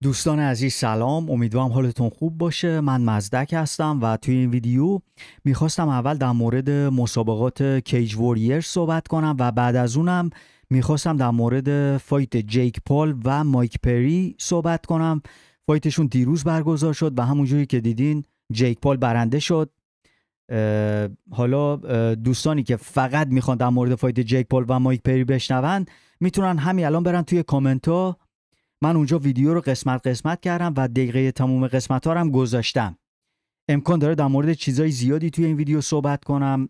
دوستان عزیز سلام، امیدوارم حالتون خوب باشه. من مزدک هستم و توی این ویدیو میخواستم اول در مورد مسابقات کیج واریر صحبت کنم و بعد از اونم میخواستم در مورد فایت جیک پال و مایک پری صحبت کنم. فایتشون دیروز برگزار شد و همونجوری که دیدین جیک پال برنده شد. حالا دوستانی که فقط میخوان در مورد فایت جیک پال و مایک پری بشنون میتونن همین الان برن توی کامنت ها. من اونجا ویدیو رو قسمت قسمت کردم و دقیقه تموم قسمت ها رو هم گذاشتم. امکان داره در مورد چیزای زیادی توی این ویدیو صحبت کنم.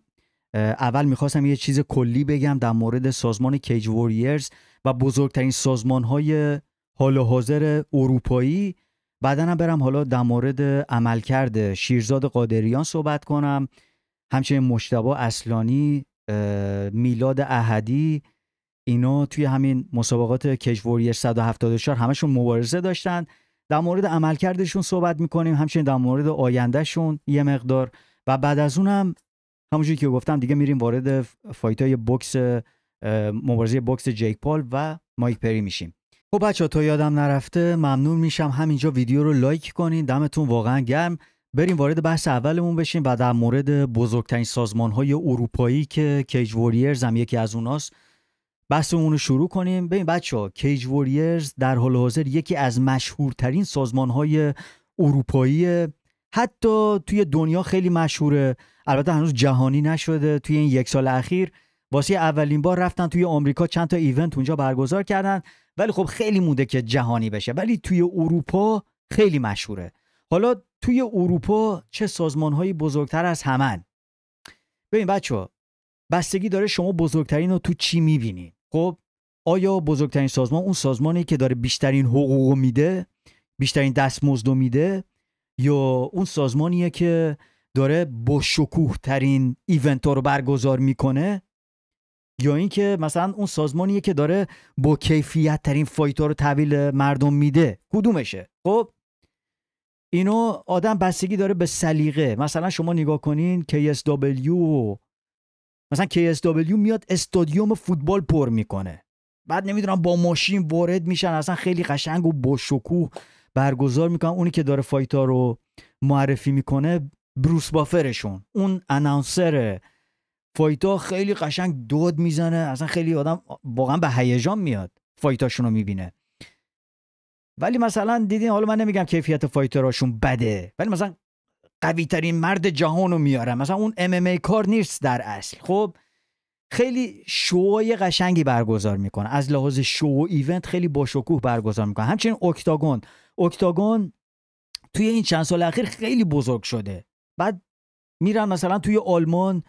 اول میخواستم یه چیز کلی بگم در مورد سازمان کیج واریرز و بزرگترین سازمان های حال و حاضر اروپایی. بعدن هم برم حالا در مورد عملکرد شیرزاد قادریان صحبت کنم، همچنین مجتبی اصلانی، میلاد احدی، اینا توی همین مسابقات کیج واریر 174 همشون مبارزه داشتن. در مورد عملکردشون صحبت میکنیم، همچنین در مورد آیندهشون یه مقدار، و بعد از اونم همونجوری که گفتم دیگه میریم وارد فایتای بوکس، مبارزه بوکس جیک پال و مایک پری میشیم. خب بچه‌ها، تا یادم نرفته ممنون میشم همینجا ویدیو رو لایک کنین، دمتون واقعا گرم. بریم وارد بحث اولمون بشیم و در مورد بزرگترین سازمان‌های اروپایی که کیج واریرز هم یکی از اوناست بحثمون رو شروع کنیم. ببین بچه‌ها، کیج واریرز در حال حاضر یکی از مشهورترین سازمان‌های اروپایی، حتی توی دنیا خیلی مشهوره. البته هنوز جهانی نشده. توی این یک سال اخیر واسه اولین بار رفتن توی آمریکا، چند تا ایونت اونجا برگزار کردن، ولی خب خیلی مونده که جهانی بشه. ولی توی اروپا خیلی مشهوره. حالا توی اروپا چه سازمان‌هایی بزرگتر از همن؟ ببین بچه‌ها، بستگی داره شما بزرگترین رو تو چی می‌بینید. خب آیا بزرگترین سازمان اون سازمانی که داره بیشترین حقوق میده، بیشترین دستمزد میده، یا اون سازمانیه که داره با شکوه ترین ایونت ها رو برگزار میکنه، یا اینکه مثلا اون سازمانیه که داره با کیفیت ترین فایت ها رو تحویل مردم میده؟ کدومشه؟ خب اینو آدم بستگی داره به سلیقه. مثلا شما نگاه کنین KSW، مثلا KSW میاد استادیوم فوتبال پر میکنه، بعد نمیدونم با ماشین وارد میشن، اصلا خیلی قشنگ و با شکوه برگزار میکنن. اونی که داره فایتا رو معرفی میکنه بروس بافرشون، اون اناونسر فایتا، خیلی قشنگ داد میزنه، اصلا خیلی آدم واقعا به هیجان میاد فایتاشون رو میبینه. ولی مثلا دیدین، حالا من نمیگم کیفیت فایتراشون بده، ولی مثلا قوی ترین مرد جهان رو میارن، مثلا اون MMA کار نیست در اصل. خب خیلی شوهای قشنگی برگزار میکنه، از لحاظ شو و ایونت خیلی با شکوه برگزار میکنه. همچنین اکتاگون توی این چند سال اخیر خیلی بزرگ شده. بعد میرن مثلا توی آلمان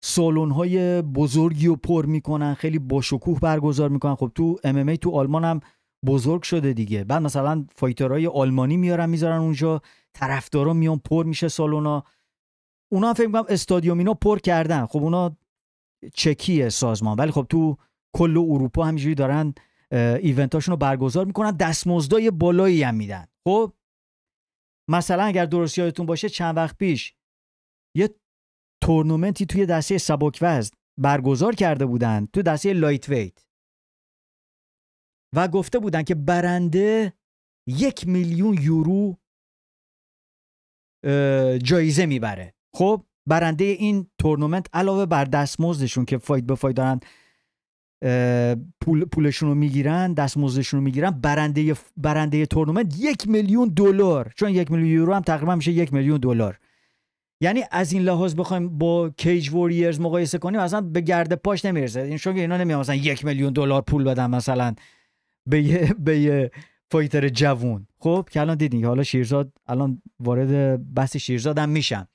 سالن‌های بزرگی رو پر میکنن، خیلی با شکوه برگزار میکنن. خب تو MMA تو آلمان هم بزرگ شده دیگه. بعد مثلا فایترهای آلمانی میارن میذارن اونجا، طرفدارا میان، پر میشه سالونا. اونا هم فکر میکنم استادیوم اینا پر کردن. خب اونا چکیه سازمان، ولی خب تو کل اروپا همینجوری دارن ایونتاشون رو برگزار میکنن، دستمزدای بالایی هم میدن. خب مثلا اگر درست یادتون باشه چند وقت پیش یه تورنمنتی توی دسته سبک وزن برگزار کرده بودن، تو دسته لایت ویت، و گفته بودن که برنده 1,000,000 یورو جایزه میبره. خب برنده این تورنمنت علاوه بر دستمزدشون که فایت به فایت دارن پولشون رو میگیرن، دستمزدشون رو میگیرن، برنده تورنمنت 1,000,000 $، چون 1,000,000 یورو هم تقریبا میشه 1,000,000 $. یعنی از این لحاظ بخوایم با کیج واریرز مقایسه کنیم، اصلا به گرد پاش نمیرسه. این چون اینا نمیان مثلا 1,000,000 $ پول بدن مثلا به یه فایتر جوون. خب که الان دیدین، حالا شیرزاد، الان وارد بحث شیرزاد هم میشم،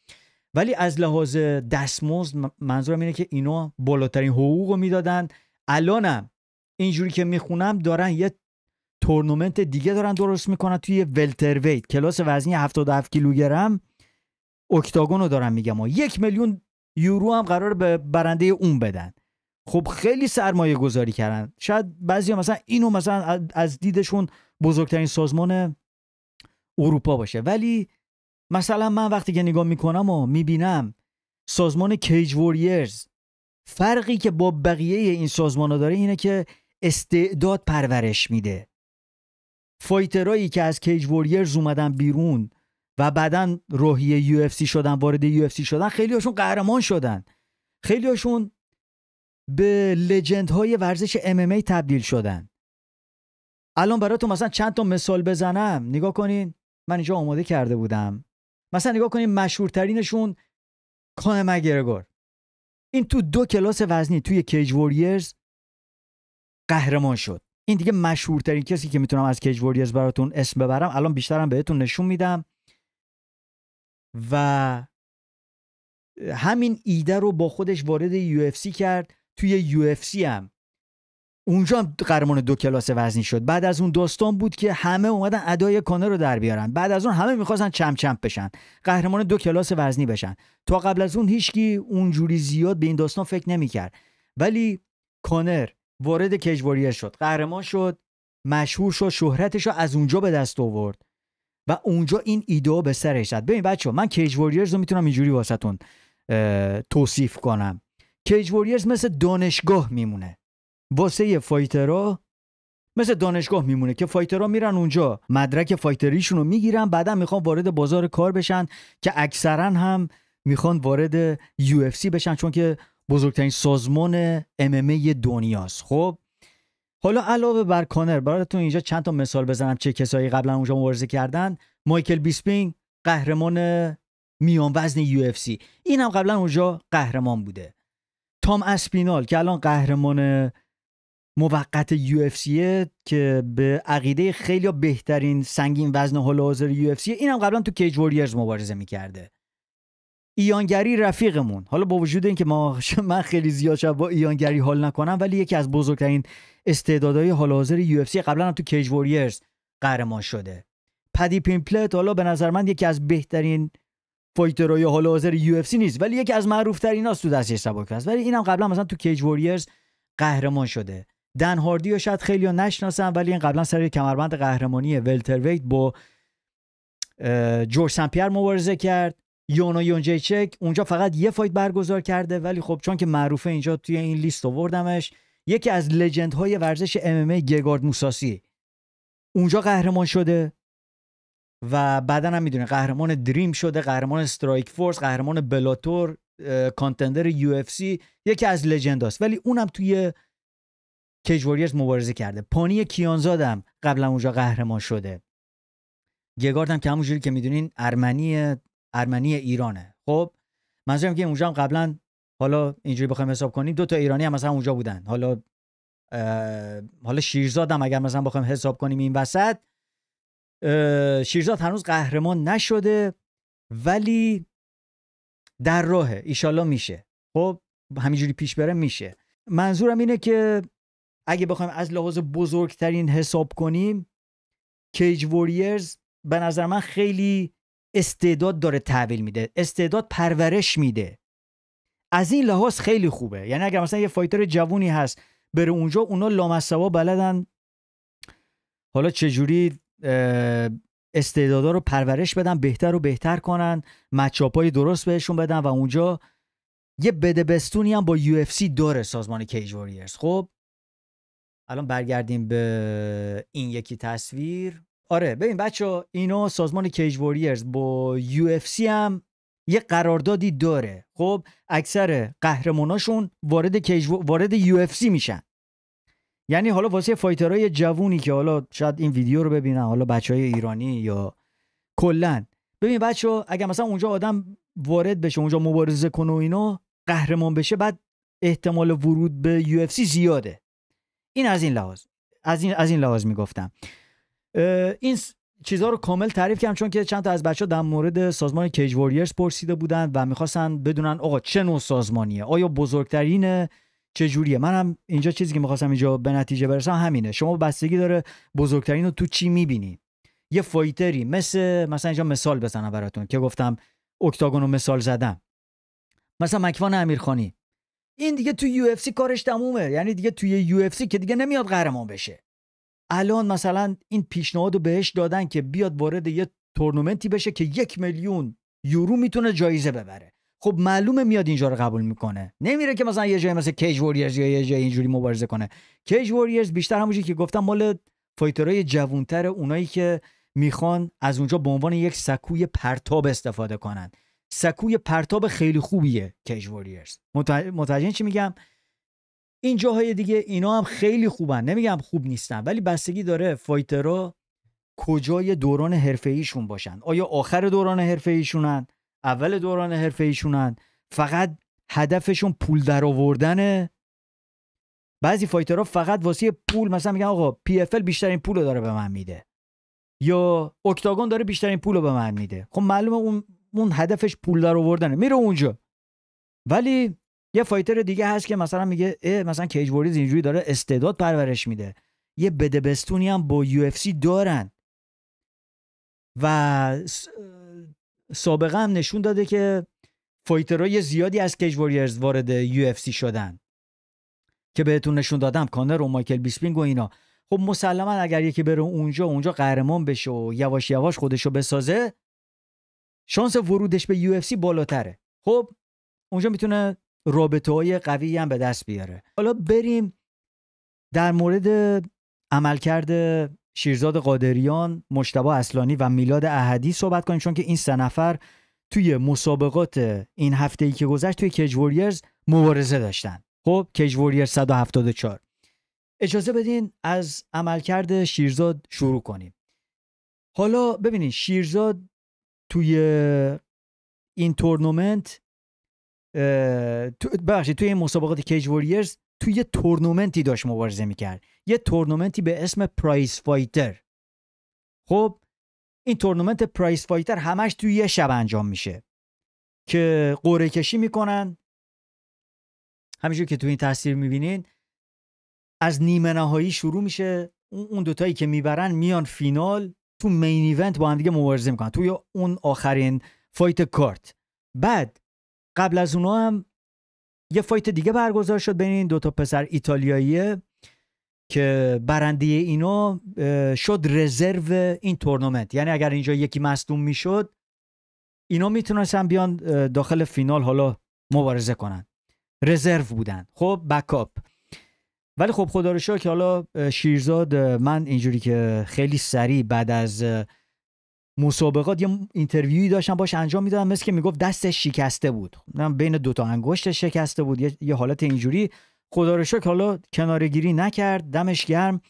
ولی از لحاظ دستمزد منظورم اینه که اینا بالاترین حقوق رو میدادن. الانم اینجوری که میخونم دارن یه تورنمنت دیگه دارن درست میکنن توی ولتر ویت، کلاس وزنی 77 کیلوگرم، اکتاگون رو دارن میگم، و 1,000,000 یورو هم قرار به برنده اون بدن. خب خیلی سرمایه گذاری کردن. شاید بعضی مثلا اینو مثلا از دیدشون بزرگترین سازمان اروپا باشه، ولی مثلا من وقتی که نگاه میکنم و میبینم سازمان کیج واریرز، فرقی که با بقیه این سازمان ها داره اینه که استعداد پرورش میده. فایترایی که از کیج واریرز اومدن بیرون و بعدن روحیه یو اف سی شدن، وارد یو اف سی شدن، خیلی هاشون قهرمان شدن، خیلی هاشون به لجند های ورزش ام ام ای تبدیل شدن. الان براتون مثلا چند تا مثال بزنم، نگاه کنین، من اینجا آماده کرده بودم. مثلا نگاه کنین مشهورترینشون کانر مک‌گرگور، این تو 2 کلاس وزنی توی کیج واریرز قهرمان شد. این دیگه مشهورترین کسی که میتونم از کیج واریرز براتون اسم ببرم، الان بیشترم بهتون نشون میدم. و همین ایده رو با خودش وارد یو اف سی کرد. توی یو اف سی هم اونجا هم قهرمان 2 کلاس وزنی شد. بعد از اون داستان بود که همه اومدن ادای کانر رو در بیارن. بعد از اون همه میخواستن چمپ بشن، قهرمان 2 کلاس وزنی بشن. تا قبل از اون هیچکی اونجوری زیاد به این داستان فکر نمیکرد. ولی کانر وارد کیج واریرز شد، قهرمان شد، مشهور شد، شهرتش رو از اونجا به دست آورد و اونجا این ایده به سرش زد. ببین بچه‌ها، من کیج واریرز رو میتونم اینجوری واسهتون توصیف کنم. کیج واریرز مثل دانشگاه میمونه واسه فایترها، مثل دانشگاه میمونه که فایترها میرن اونجا مدرک فایتریشون رو میگیرن، بعدا میخوان وارد بازار کار بشن که اکثرا هم میخوان وارد یو اف سی بشن، چون که بزرگترین سازمان ام ام ای دنیاست. خب حالا علاوه بر کانر براتون اینجا چند تا مثال بزنم چه کسایی قبلا اونجا مبارزه کردن. مایکل بیسپینگ قهرمان میان وزن یو اف سی، این هم قبلا اونجا قهرمان بوده. تام اسپینال که الان قهرمان موقت یو اف سی که به عقیده خیلی بهترین سنگین وزن حال حاضر یو اف سی، این هم قبلا تو کیج واریرز مبارزه میکرده. ایانگری رفیقمون، حالا با وجود اینکه من خیلی زیاد شب با ایانگری حال نکنم، ولی یکی از بزرگترین استعدادهای حال حاضر یو اف سی، قبلا هم تو کیج واریرز قهرمان شده. پدی پیمپلت حالا به نظر من یکی از بهترین فایترهای حال حاضر یو اف سی نیست، ولی یکی از معروف ترین هاست تو دسته سبک است، ولی اینم قبلا مثلا تو کیج واریرز قهرمان شده. دن هاردی رو شاید خیلی‌ها نشناسن، ولی این قبلا سر کمربند قهرمانی ولترویت با جورج سن-پیر مبارزه کرد. یونا یونجیچک اونجا فقط یه فایت برگزار کرده، ولی خب چون که معروفه اینجا توی این لیست آوردمش. یکی از لجندهای ورزش ام ام ای گرگارد موساسی اونجا قهرمان شده و بعدن هم میدونه قهرمان دریم شده، قهرمان استرایک فورس، قهرمان بلاتور، کانتندر یو اف سی، یکی از لجنداست، ولی اونم توی کیج واریرز مبارزه کرده. پانی کیانزاد هم قبلا اونجا قهرمان شده. گرگارد هم که همونجوری که میدونین ارمنی ایرانه. خب منظورم که اونجا هم قبلا، حالا اینجوری بخوایم حساب کنیم، 2 تا ایرانی هم مثلا اونجا بودن. حالا شیرزاد هم اگر مثلا بخوایم حساب کنیم این وسط، شیرزاد هنوز قهرمان نشده ولی در راهه، ایشالله میشه. خب همینجوری پیش بره میشه. منظورم اینه که اگه بخوایم از لحاظ بزرگترین حساب کنیم، کیج واریرز به نظر من خیلی استعداد داره تحویل میده، استعداد پرورش میده. از این لحاظ خیلی خوبه. یعنی اگر مثلا یه فایتر جوونی هست بره اونجا، اونا لامصبا بلدن حالا چجوری استعدادا رو پرورش بدن، بهتر و بهتر کنن، مچاپای درست بهشون بدن و اونجا یه بدبستونی هم با یو اف سی داره سازمان کیج واریرز. خب الان برگردیم به این یکی تصویر. آره ببین بچه، اینا سازمان کیج واریرز با یو اف سی هم یه قراردادی داره. خب اکثر قهرماناشون وارد یو اف سی میشن. یعنی حالا واسه فایترهای جوونی که حالا شاید این ویدیو رو ببینن، حالا بچهای ایرانی یا کلن، ببین بچه، اگر مثلا اونجا آدم وارد بشه، اونجا مبارزه کنه و اینا، قهرمان بشه، بعد احتمال ورود به یو اف سی زیاده. این از این لحاظ، از این لحاظ میگفتم. این چیزها رو کامل تعریف کردم چون که چند تا از بچه‌ها در مورد سازمان کیج واریرز پرسیده بودن و می‌خواستن بدونن آقا چه نوع سازمانیه، آیا بزرگترینه، چه جوریه. منم اینجا چیزی که می‌خواستم اینجا به نتیجه برسم همینه. شما بستگی داره بزرگترین رو تو چی می‌بینی. یه فایتری مثلا اینجا مثال بزنم براتون که گفتم اکتاگون رو مثال زدم، مثلا مکوان امیرخانی، این دیگه تو یو اف سی کارش تمومه. یعنی دیگه توی یو اف سی که دیگه نمیاد قهرمان بشه. الان مثلا این پیشنهاد رو بهش دادن که بیاد وارد یه تورنمنتی بشه که 1,000,000 یورو میتونه جایزه ببره. خب معلومه میاد اینجا رو قبول میکنه، نمیره که مثلا یه جای مثل کیج واریرز یا یه جای اینجوری مبارزه کنه. کیج واریرز بیشتر همونجوری که گفتم مال فایترهای جوانتر، اونایی که میخوان از اونجا به عنوان یک سکوی پرتاب استفاده کنن. سکوی پرتاب خیلی خوبیه کیج واریرز. متوجه چی میگم؟ این جاهای دیگه اینا هم خیلی خوبن، نمیگم خوب نیستن، ولی بستگی داره فایترها کجای دوران حرفه‌ایشون باشن. آیا آخر دوران حرفه‌ایشونن، اول دوران حرفه‌ایشونن، فقط هدفشون پول در آوردنه. بعضی فایترها فقط واسه پول مثلا میگن آقا پی اف ال بیشترین پولو داره به من میده، یا اکتاگون داره بیشترین پولو به من میده. خب معلومه اون هدفش پول در آوردنه، میره اونجا. ولی یه فایتر دیگه هست که مثلا میگه مثلا کیج واریرز اینجوری داره استعداد پرورش میده، یه بدبستونی هم با یو اف سی دارن و سابقه هم نشون داده که فایترهای زیادی از کیج واریرز وارد یو اف سی شدن که بهتون نشون دادم، کانر و مایکل بیسپینگ و اینا. خب مسلما اگر یکی بره اونجا قهرمان بشه و یواش یواش خودشو بسازه، شانس ورودش به یو اف سی بالاتره. خب اونجا میتونه رابطه‌های قوی هم به دست بیاره. حالا بریم در مورد عملکرد شیرزاد قادریان، مجتبی اصلانی و میلاد احدی صحبت کنیم، چون که این سه نفر توی مسابقات این هفته‌ای که گذشت توی کیج واریرز مبارزه داشتن. خب کیج واریرز 174. اجازه بدین از عملکرد شیرزاد شروع کنیم. حالا ببینید شیرزاد توی این تورنمنت توی این مسابقات کیج واریرز توی یه تورنمنتی داشت مبارزه میکرد، یه تورنمنتی به اسم پرایس فایتر. خب این تورنمنت پرایس فایتر همش توی یه شب انجام میشه که قرعه کشی میکنن. همینجور که توی این تصویر میبینین از نیمه نهایی شروع میشه، اون دوتایی که میبرن میان فینال، تو مین ایونت با هم دیگه مبارزه میکنن توی اون آخرین فایت کارت. بعد قبل از اونها هم یه فایت دیگه برگزار شد بین این دوتا پسر ایتالیاییه که برنده اینا شد رزرو این تورنمنت. یعنی اگر اینجا یکی مصدوم میشد، اینا میتونستن بیان داخل فینال حالا مبارزه کنن، رزرو بودن. خب بکاپ. ولی خب خدا رو شکر که حالا شیرزاد، من اینجوری که خیلی سریع بعد از مسابقات یه اینترویوی داشتم باش انجام میدادم، مثل که میگفت دستش شکسته بود، بین دوتا انگشتش شکسته بود، یه حالت اینجوری. خدا رو شکر حالا کناره‌گیری نکرد، دمش گرم،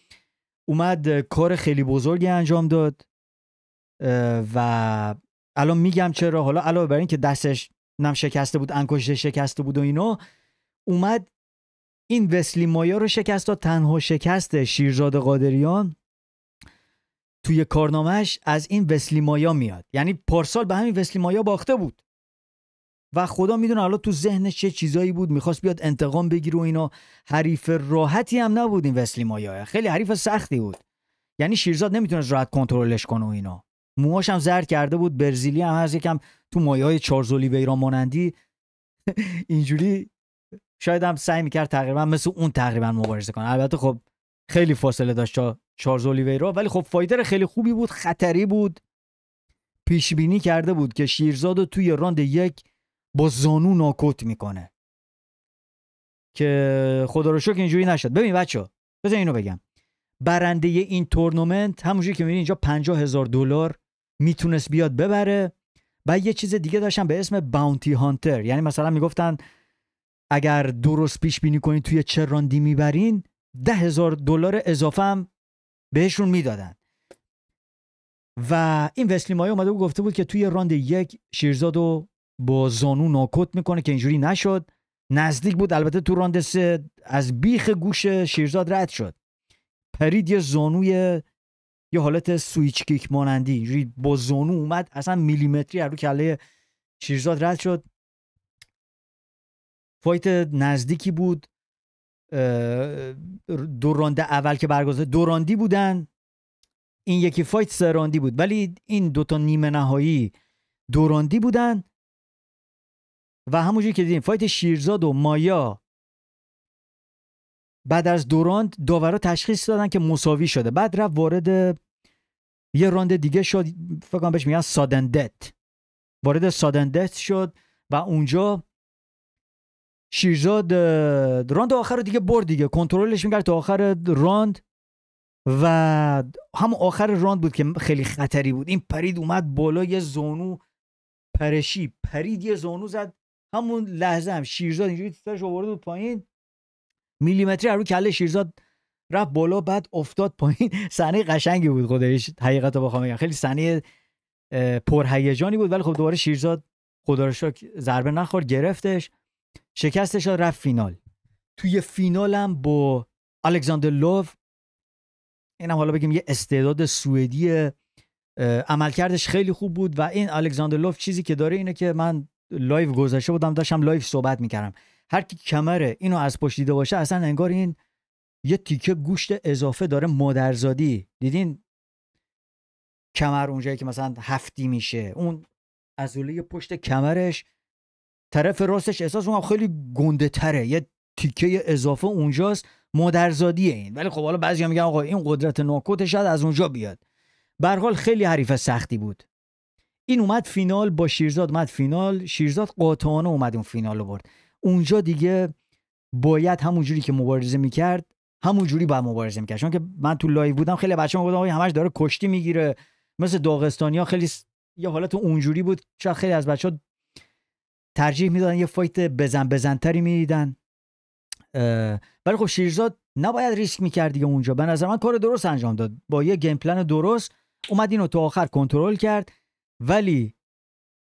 اومد کار خیلی بزرگی انجام داد و الان میگم چرا. حالا علاوه بر این که دستش نم شکسته بود، انگشتش شکسته بود و اینا، اومد این وسلی مایا رو شکست داد. تنها شکست شیرزاد قادریان توی کارنامهش از این وسلی مایا میاد. یعنی پارسال به همین وسلی مایا باخته بود و خدا میدونه حالا تو ذهنش چه چیزایی بود، میخواست بیاد انتقام بگیره و اینا. حریف راحتی هم نبود این وسلی مایا، خیلی حریف سختی بود. یعنی شیرزاد نمیتونه راحت کنترلش کنه و اینا. موهاش هم زرد کرده بود، برزیلی هم هست، یکم تو مایه‌های چارلز اولیویرا مانندی اینجوری شاید هم سعی میکرد تقریبا مثل اون تقریبا مبارزه کنه. البته خب خیلی فاصله داشت چارلز اولیویرا، ولی خب فایتر خیلی خوبی بود، خطری بود. پیش بینی کرده بود که شیرزادو توی راند 1 با زانو ناکوت میکنه که خدا رو شکر اینجوری نشد. ببین بچه‌ها، بذار اینو بگم، برنده این تورنمنت همونجوری که میبینید اینجا $50,000 میتونست بیاد ببره. بعد یه چیز دیگه داشتن به اسم باونتی هانتر، یعنی مثلا میگفتن اگر درست پیش بینی کنین توی چه راندی میبرین $10,000 اضافه هم بهشون میدادن. و این وسلی مایا اومده بود گفته بود که توی راند 1 شیرزادو با زانو ناکوت میکنه که اینجوری نشد. نزدیک بود، البته تو راند 3 از بیخ گوش شیرزاد رد شد، پرید یه زانوی یه حالت سویچ کیک مانندی اینجوری با زانو اومد، اصلا میلیمتری رو کله شیرزاد رد شد. فایت نزدیکی بود. دو راند اول که برگزار 2 راندی بودن، این یکی فایت 3 راندی بود، ولی این دوتا نیمه نهایی 2 راندی بودن. و همونجوری که دیدیم فایت شیرزاد و مایا بعد از 2 راند داورا تشخیص دادن که مساوی شده. بعد رفت وارد یه راند دیگه شد، فکر کنم بهش میگن سادن دت، وارد سادن دت شد و اونجا شیرزاد راند آخر رو دیگه برد، دیگه کنترلش میکرد تا آخر راند و هم آخر راند بود که خیلی خطری بود. این پرید اومد بالا، یه زانو پرشی پرید، یه زانو زد. همون لحظه هم شیرزاد اینجوری سرش آورده بود پایین، میلیمتری رو کله شیرزاد رفت بالا، بعد افتاد پایین. صحنه قشنگی بود خودش، حقیقت رو بخوام بگم خیلی صحنه پرهیجانی بود. ولی خب دوباره شیرزاد خدا رو شکر ضربه نخورد، گرفتش، شکستش، رفت فینال. توی فینال هم با الکساندر لوف، اینم حالا بگیم یه استعداد سوئدی، عملکردش خیلی خوب بود. و این الکساندر لوف چیزی که داره اینه که من لایو گذاشته بودم، داشتم لایو صحبت میکردم، هر کی کمر اینو از پشت دیده باشه اصلا انگار این یه تیکه گوشت اضافه داره، مادرزادی. دیدین کمر اونجایی که مثلا هفتی میشه، اون عضله پشت کمرش طرف راستش احساس اون خیلی گنده تره، یه تیکه اضافه اونجاست، مادرزادیه این. ولی خب حالا بعضیا میگن آقا این قدرت ناکوت شاید از اونجا بیاد. به هر حال خیلی حریف سختی بود. این اومد فینال با شیرزاد، اومد فینال، شیرزاد قاطعانه اومد اون فینال رو برد. اونجا دیگه باید همون جوری که مبارزه میکرد همون جوری باید مبارزه میکرد. چون که من تو لایو بودم، خیلی بچه‌ها میگفتن آقا همش داره کشتی میگیره، مثل داغستانی‌ها خیلی یه حالت اونجوری بود. شاید خیلی از بچه‌ها ترجیح میدادن یه فایت بزنتری میدیدن. ولی خب شیرزاد نباید ریسک میکرد دیگه اونجا. به نظر من کار درست انجام داد، با یه گیم پلن درست اومد اینو تا آخر کنترل کرد. ولی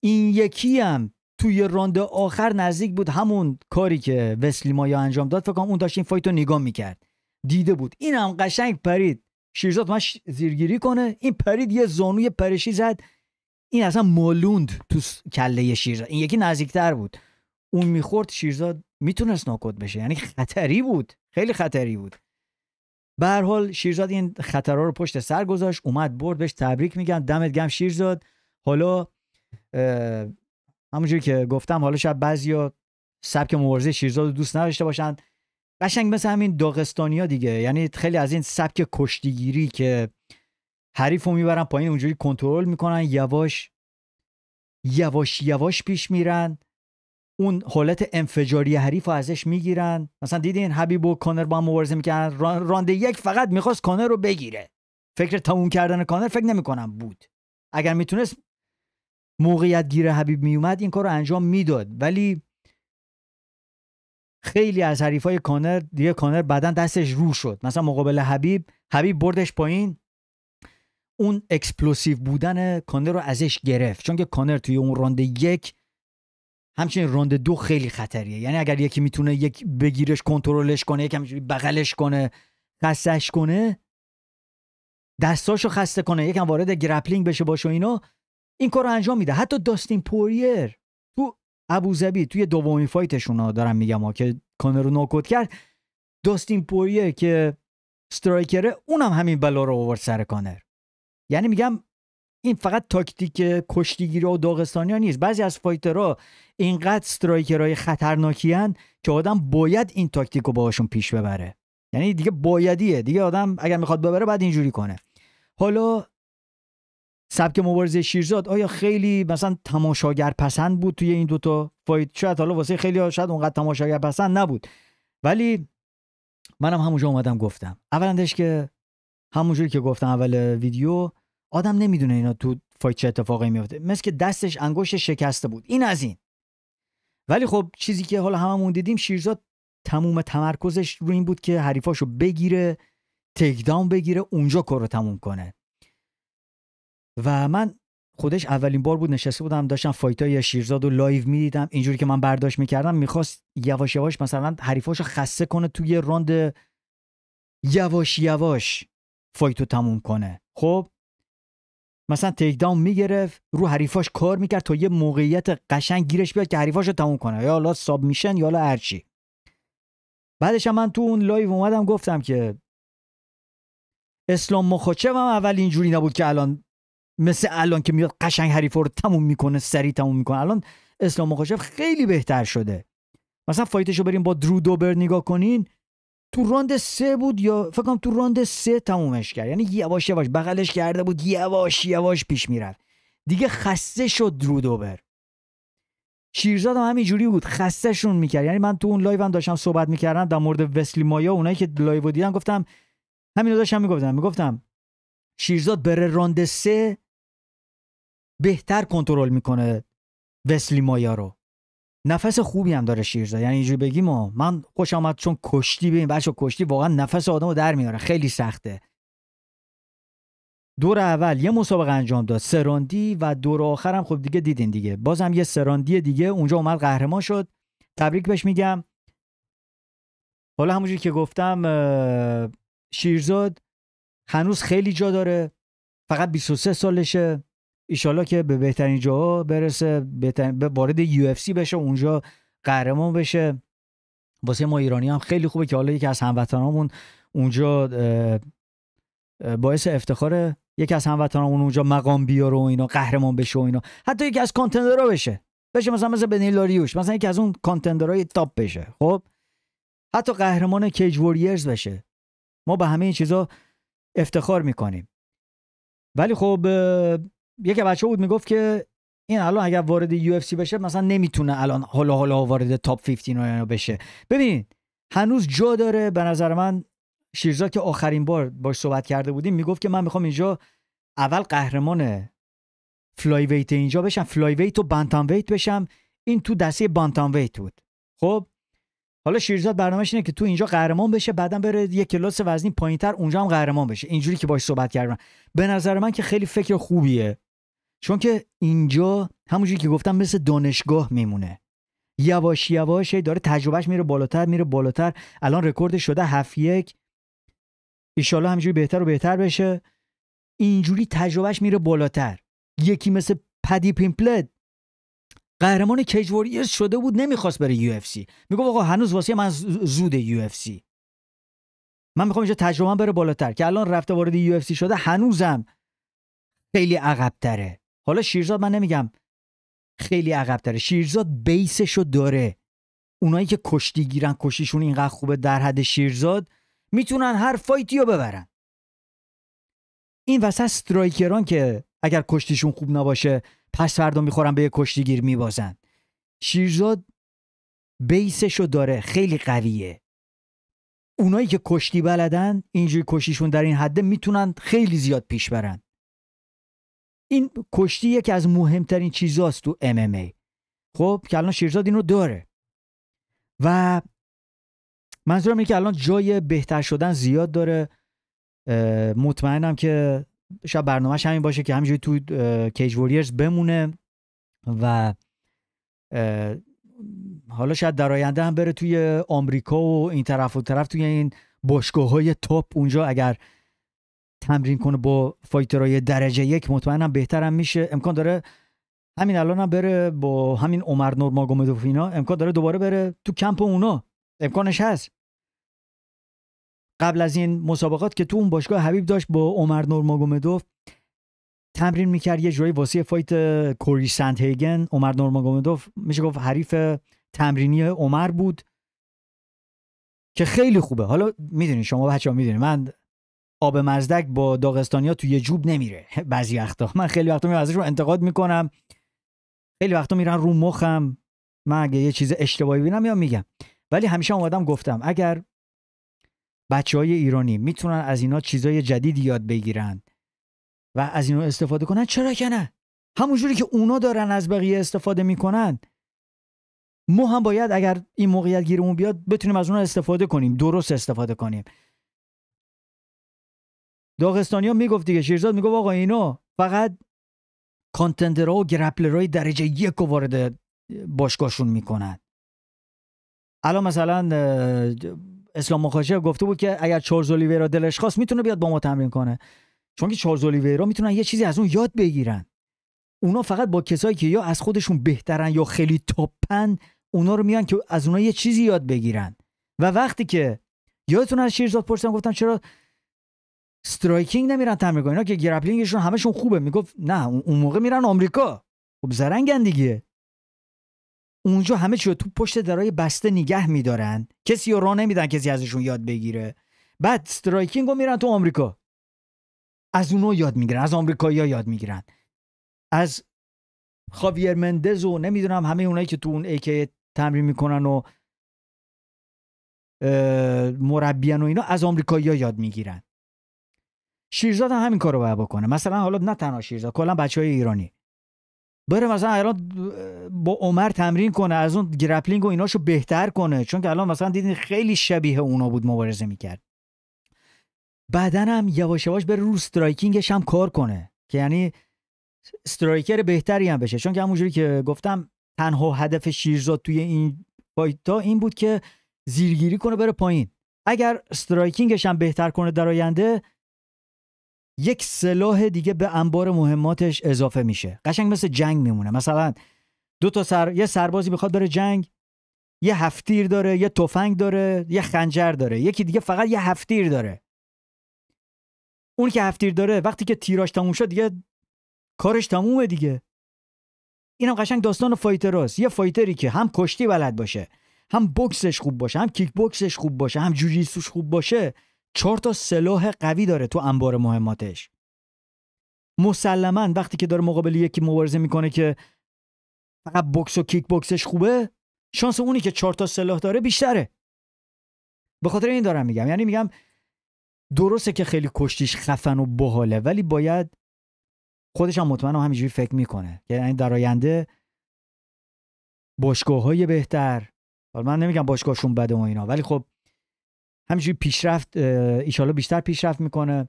این یکی هم توی راند آخر نزدیک بود همون کاری که وسلی مایا انجام داد. فکر کنم اون داشت این فایتو نگاه میکرد، دیده بود این هم قشنگ پرید، شیرزاد ماش زیرگیری کنه، این پرید یه زانوی پرشی زد، این اصلا مالوند تو کله شیرزاد. این یکی نزدیکتر بود، اون میخورد شیرزاد میتونست ناکوت بشه. یعنی خطری بود، خیلی خطری بود. به هر حال شیرزاد این خطرها رو پشت سر گذاشت، اومد برد، بهش تبریک میگم، دمت گرم شیرزاد. حالا همونجوری که گفتم، حالا شاید بعضیا سبک مبارزه شیرزاد رو دوست نداشته باشن، قشنگ مثل همین داغستانیا دیگه. یعنی خیلی از این سبک کشتیگیری که حریفو میبرن پایین، اونجوری کنترل میکنن، یواش یواش پیش میرن، اون حالت انفجاری حریف رو ازش میگیرن. مثلا دیدین حبیب و کانر با هم مبارزه میکنن، راند یک فقط میخواست کانر رو بگیره، فکر تموم کردن کانر فکر نمیکنم بود. اگر میتونست موقعیت گیره حبیب میومد این کار رو انجام میداد. ولی خیلی از حریفای کانر دیگه، کانر بعدن دستش رو شد، مثلا مقابل حبیب بردش پایین، اون اکسپلوسیو بودن کانر رو ازش گرفت. چون که کانر توی اون راند یک، همچنین راند دو خیلی خطریه. یعنی اگر یکی میتونه یک بگیرش، کنترلش کنه، یک همینجوری بغلش کنه، خستش کنه، دستاشو خسته کنه، یکم وارد گرپلینگ بشه باشه، اینا این کارو انجام میده. حتی داستین پوریر تو ابوظبی توی دومین فایتشون دارم میگم که کانر رو ناکوت کرد، داستین پوریر که استرایکره، اونم همین بلا رو آورد سر کانر. یعنی میگم این فقط تاکتیک کشتیگیری و داغستانی ها نیست. بعضی از فایترها اینقدر استرایکرهای خطرناکی هن که آدم باید این تاکتیک رو باهاشون پیش ببره. یعنی دیگه بایدیه دیگه، آدم اگر میخواد ببره باید اینجوری کنه. حالا سبک مبارزه شیرزاد آیا خیلی مثلا تماشاگر پسند بود توی این دوتا فایت؟ شاید حالا واسه خیلی ها شاید اونقدر تماشاگر پسند نبود، ولی منم همونجا اومدم گفتم اولندش که همونجوری که گفتم اول ویدیو، آدم نمیدونه اینا تو فایت چه اتفاقی میفته، مثل که دستش انگشتش شکسته بود، این از این. ولی خب چیزی که حالا هممون دیدیم، شیرزاد تموم تمرکزش رو این بود که حریفاشو بگیره، تیک داون بگیره، اونجا کارو تموم کنه. و من خودش اولین بار بود نشسته بودم داشتم فایتای شیرزاد رو لایو میدیدم، اینجوری که من برداشت میکردم میخواست یواش یواش مثلا حریفاشو خسته کنه، توی راند یواش یواش فایتو تموم کنه. خب مثلا تیک داون میگرفت، رو حریفاش کار میکرد تا یه موقعیت قشنگ گیرش بیاد که حریفاشو تموم کنه، یا حالا ساب میشن یا حالا هرچی. بعدش من تو اون لایو اومدم گفتم که اسلام مخاچف هم اول اینجوری نبود که الان مثل الان که میاد قشنگ حریفا رو تموم میکنه، سریع تموم میکنه. الان اسلام مخاچف خیلی بهتر شده. مثلا فایتشو بریم با درو دوبر نگاه کنین، تو راند 3 بود یا فکر کنم تو راند 3 تمومش کرد. یعنی یواش یواش بغلش کرده بود، یواش یواش پیش میرفت، دیگه خسته شد درو دوبر. شیرزاد هم همینجوری بود، خسته شون میکرد. یعنی من تو اون لایو هم داشتم صحبت میکردم در مورد وسلی مایا، اونایی که لایو دیدن گفتم همینو داشتم میگفتم شیرزاد بره راند 3 بهتر کنترل میکنه وسلی مایا رو. نفس خوبی هم داره شیرزاد، یعنی اینجوری بگیم من خوش آمد، چون کشتی، ببین بچه کشتی واقعا نفس آدمو در میاره، خیلی سخته. دور اول یه مسابقه انجام داد 3 راندی و دور آخر هم خب دیگه دیدین دیگه، بازم یه 3 راندی دیگه اونجا اومد قهرمان شد. تبریک بهش میگم. حالا همونجوری که گفتم شیرزاد هنوز خیلی جا داره، فقط 23 سالشه، ایشالله که به بهترین جاها برسه، به وارد UFC بشه، اونجا قهرمان بشه. واسه ما ایرانی هم خیلی خوبه که حالا یکی از هموطنامون اونجا باعث افتخاره، یکی از هموطنامون اونجا مقام بیاره و اینا، قهرمان بشه و اینا، حتی یکی از کانتندرها بشه مثلا بنیلاریوش، مثلا یکی از اون کانتندرهای تاپ بشه، خب حتی قهرمان کیج ووریرز بشه. ما به همه این چیزا افتخار میکنیم. ولی خب یکی بچه بود میگفت که این الان اگر وارد UFC بشه مثلا نمیتونه الان حالا وارد تاپ 15 بشه. ببینید هنوز جا داره. به نظر من شیرزاد که آخرین بار باش صحبت کرده بودیم میگفت که من میخوام اینجا اول قهرمان فلای ویت اینجا بشم، فلای ویت و بانتام ویت بشم. این تو دسته بانتام ویت بود. خب حالا شیرزاد برنامه‌اش اینه که تو اینجا قهرمان بشه، بعدم بره یک کلاس وزنی پایینتر اونجا هم قهرمان بشه. اینجوری که باش صحبت کردم به نظر من که خیلی فکر خوبیه، چون که اینجا همونجوری که گفتم مثل دانشگاه میمونه، یواش یواش داره تجربهش میره بالاتر. الان رکورد شده 7-1، ایشالله همینجوری بهتر و بهتر بشه. اینجوری تجربهش میره بالاتر. یکی مثل پدی پیمپلت قهرمان کیج ووریرز شده بود، نمیخواست بره UFC، میگه آقا هنوز واسه من زوده UFC، من میخوام اینجا تجربه‌ام بره بالاتر. که الان رفته وارد UFC شده، هنوزم خیلی عقب تره. حالا شیرزاد من نمیگم خیلی عقب تره، شیرزاد بیسشو داره. اونایی که کشتی گیرن، کشتیشون اینقدر خوبه در حد شیرزاد، میتونن هر فایتی رو ببرن. این وسط استرایکران که اگر کشتیشون خوب نباشه پس فردا میخورن به یه کشتیگیر میبازن. شیرزاد بیسشو داره، خیلی قویه. اونایی که کشتی بلدن، اینجوری کشتیشون در این حده، میتونن خیلی زیاد پیش برن. این کشتی یکی از مهمترین چیزاست تو MMA. خب که الان شیرزاد اینو داره و منظورم اینه که الان جای بهتر شدن زیاد داره. مطمئنم که شاید برنامه‌اش همین باشه که همینجوری تو کیج ووریرز بمونه و حالا شاید در آینده هم بره توی آمریکا و این طرف و طرف، توی این باشگاه‌های تاپ اونجا اگر تمرین کنه با فایترهای درجه 1، مطمئنم بهترم میشه. امکان داره همین الان هم بره با همین عمر نورماگومدوف اینا، امکان داره دوباره بره تو کمپ اونا، امکانش هست. قبل از این مسابقات که تو اون باشگاه حبیب داشت با عمر نورماگومدوف تمرین میکرد، یه جوری واسه فایت کوری سنت هیگن. عمر نورماگومدوف میشه گفت حریف تمرینی عمر بود که خیلی خوبه. حالا میدونی شما بچه‌ها، میدونی من آب مزدک با داغستانیا توی جوب نمیره. بعضی وقتا من خیلی وقتا میرم ازشون انتقاد میکنم، خیلی وقتا میرن رو مخم، من اگه یه چیز اشتباهی ببینم یا میگم. ولی همیشه اومدم گفتم اگر بچهای ایرانی میتونن از اینا چیزای جدید یاد بگیرن و از اینا استفاده کنن، چرا که نه؟ همونجوری که اونا دارن از بقیه استفاده میکنن، ما هم باید اگر این موقعیت گیرمون بیاد بتونیم از اونا استفاده کنیم، درست استفاده کنیم. داغستانیا میگفت دیگه، شیرزاد میگفت آقا اینا فقط کانتندرها و گرپلرهای درجه 1 رو وارد باشگاهشون میکنن. الان مثلا اسلام مخاچر گفته بود که اگر چارلز اولیویرا دلش خواست میتونه بیاد با ما تمرین کنه، چون که چارلز اولیویرا میتونن یه چیزی از اون یاد بگیرن. اونا فقط با کسایی که یا از خودشون بهترن یا خیلی تاپن، اونا رو میان که از اونا یه چیزی یاد بگیرن. و وقتی که یادتون از شیرزاد پرسیدم گفتم چرا استرایکینگ نمیرن تمرین کنن؟ اینا که گرپلینگشون همشون خوبه. میگفت نه اون موقع میرن آمریکا. خب زرنگن دیگه، اونجا همه چی رو تو پشت درای بسته نگه میدارن، کسی رو راه نمیدن کسی ازشون یاد بگیره. بعد استرایکینگ رو میرن تو آمریکا، از اونو یاد میگیرن، از آمریکایی‌ها یاد میگیرن، از خاویر مندز و نمیدونم همه اونایی که تو اون ایکی تمرین میکنن و مربیان و اینا، از آمریکایی‌ها یاد میگیرن. شیرزاد هم همین کارو باید بکنه. مثلا حالا نه تنها شیرزاد، کلا بچهای ایرانی بره مثلا الان با عمر تمرین کنه، از اون گرپلینگ و ایناشو بهتر کنه، چون که الان مثلا دیدین خیلی شبیه اونا بود مبارزه میکرد. بعدن هم یواش یواش بره رو استرایکینگش هم کار کنه که یعنی استرایکر بهتری هم بشه، چون که همونجوری که گفتم تنها هدف شیرزاد توی این فایتا این بود که زیرگیری کنه بره پایین. اگر استرایکینگش هم بهتر کنه در آینده، یک سلاح دیگه به انبار مهماتش اضافه میشه. قشنگ مثل جنگ میمونه. مثلا یه سربازی بخواد بره جنگ، یه هفتیر داره، یه تفنگ داره، یه خنجر داره، یکی دیگه فقط یه هفتیر داره. اون که هفتیر داره وقتی که تیراش تموم شد دیگه کارش تمومه دیگه. اینم قشنگ داستان فایتراست. یه فایتری که هم کشتی بلد باشه، هم بوکسش خوب باشه، هم کیک بوکسش خوب باشه، هم جوجیتسوش خوب باشه، 4 تا سلاح قوی داره تو انبار مهماتش. مسلماً وقتی که داره مقابل یکی مبارزه میکنه که فقط بوکس و کیک بوکسش خوبه، شانس اونی که 4 تا سلاح داره بیشتره. به خاطر این دارم میگم، یعنی میگم درسته که خیلی کشتیش خفن و باحاله، ولی باید خودش هم مطمئنم همینجوری فکر میکنه که یعنی در آینده باشگاه‌های بهتر، حالا من نمیگم باشگاهشون بده و اینا، ولی خب همینجوری پیشرفت ایشالا بیشتر پیشرفت میکنه.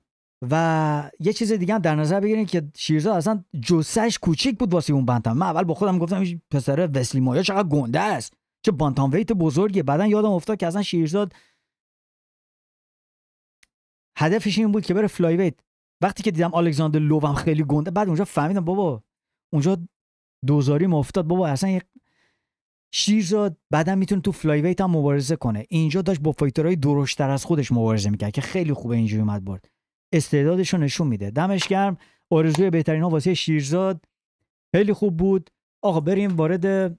و یه چیز دیگه هم در نظر بگیرین که شیرزاد اصلا جثه‌اش کوچیک بود واسه اون بنتام. من اول با خودم گفتم این پسر وسلی مایا چقدر گنده است، چه بانتام ویت بزرگیه. بعدن یادم افتاد که اصلا شیرزاد هدفش این بود که بره فلای ویت. وقتی که دیدم الکساندر لو هم خیلی گنده، بعد اونجا فهمیدم بابا اونجا دوزاری افتاد، بابا اصلا شیرزاد بعدن میتونه تو فلای ویت هم مبارزه کنه. اینجا داشت با فایترهای درشتر از خودش مبارزه میکرد که خیلی خوبه اینجوری اومد برد، استعدادش رو نشون میده. دمش گرم. آرزوی بهترین ها واسه شیرزاد. خیلی خوب بود. آقا بریم وارد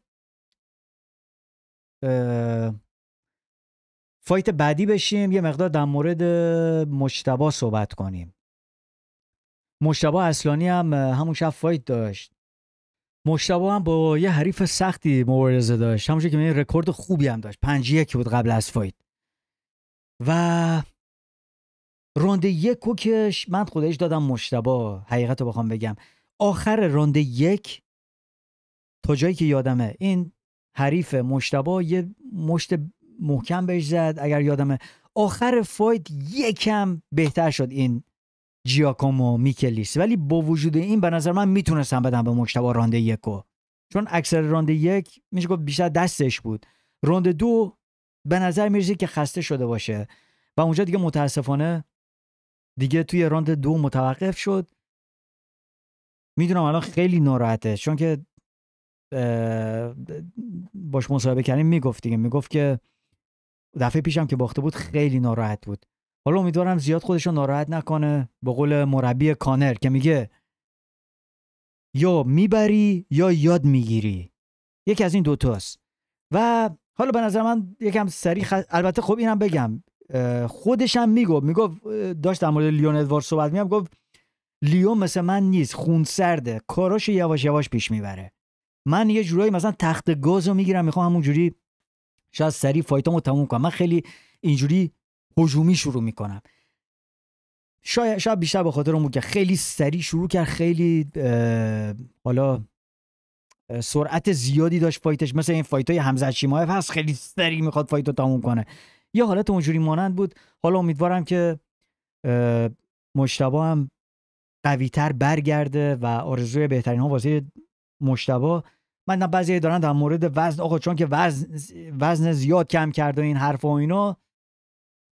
فایت بعدی بشیم، یه مقدار در مورد مجتبی صحبت کنیم. مجتبی اصلانی هم همون شب فایت داشت. مجتبی هم با یه حریف سختی مبارزه داشت، همونجوری که می‌بینید رکورد خوبی هم داشت، 5-1 بود قبل از فایت. و راند 1 که من خودش دادم مجتبی. حقیقت رو بخوام بگم آخر راند 1 تا جایی که یادمه این حریف مجتبی یه مشت محکم بهش زد، اگر یادمه. آخر فایت یکم بهتر شد این جیاکومو میکلیس، ولی با وجود این به نظر من میتونستم بدم به مجتبی راند 1، چون اکثر راند 1 میشه گفت بیشتر دستش بود. راند 2 به نظر میرسه که خسته شده باشه و اونجا دیگه متاسفانه دیگه توی راند 2 متوقف شد. میدونم الان خیلی ناراحته، چون که باش مصاحبه کردیم میگفت که دفعه پیشم که باخته بود خیلی ناراحت بود. حالا امیدوارم زیاد خودشو ناراحت نکنه. به قول مربی کانر که میگه یا میبری یا یاد میگیری، یکی از این دوتاست. و حالا به نظر من یکم سریع البته خب اینم بگم خودش هم میگفت داشت در مورد لیون ادوارد صحبت می‌کرد، گفت لیون مثل من نیست، خونسرده، کاراشو یواش یواش پیش میبره. من یه جورایی مثلا تخت گازو میگیرم، میخوام همون جوری شاید سریع فایتامو تموم کنم. من خیلی اینجوری هجومی شروع میکنم. شاید بیشتر به خاطر اون بود که خیلی سریع شروع کرد، خیلی حالا سرعت زیادی داشت فایتش، مثل این فایتای حمزه شیمایف هست خیلی سریع میخواد فایتو تموم کنه. یه حالت اونجوری مانند بود. حالا امیدوارم که مجتبی هم قوی‌تر برگرده و آرزوی بهترین ها واسه مجتبی. من بعضی دارن در مورد وزن، آقا چون که وزن زیاد کم کرده این حرفا و اینا.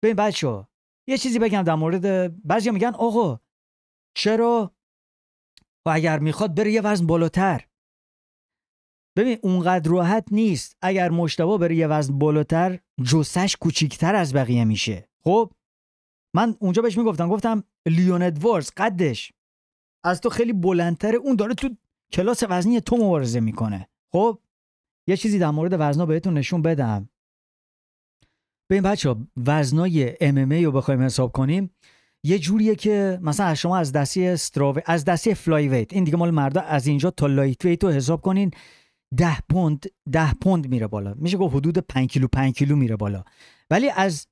ببین بچه‌ها یه چیزی بگم در مورد بعضیا میگن آقا چرا و اگر میخواد بره یه وزن بالاتر. ببین اونقدر راحت نیست. اگر مجتبی بره یه وزن بالاتر جثه‌اش کوچیک‌تر از بقیه میشه. خب من اونجا بهش گفتم لیون ادواردز قدش از تو خیلی بلندتره، اون داره تو کلاس وزنی تو مبارزه میکنه. خب یه چیزی در مورد وزنا بهتون نشون بدم. ببین بچه‌ها وزنای MMA رو بخوایم حساب کنیم یه جوریه که مثلا شما از دسته از دسته فلای ویت، این دیگه مال مردا، از اینجا تا لایت ویت رو حساب کنین 10 پوند میره بالا، میشه گفت حدود 5 کیلو میره بالا. ولی از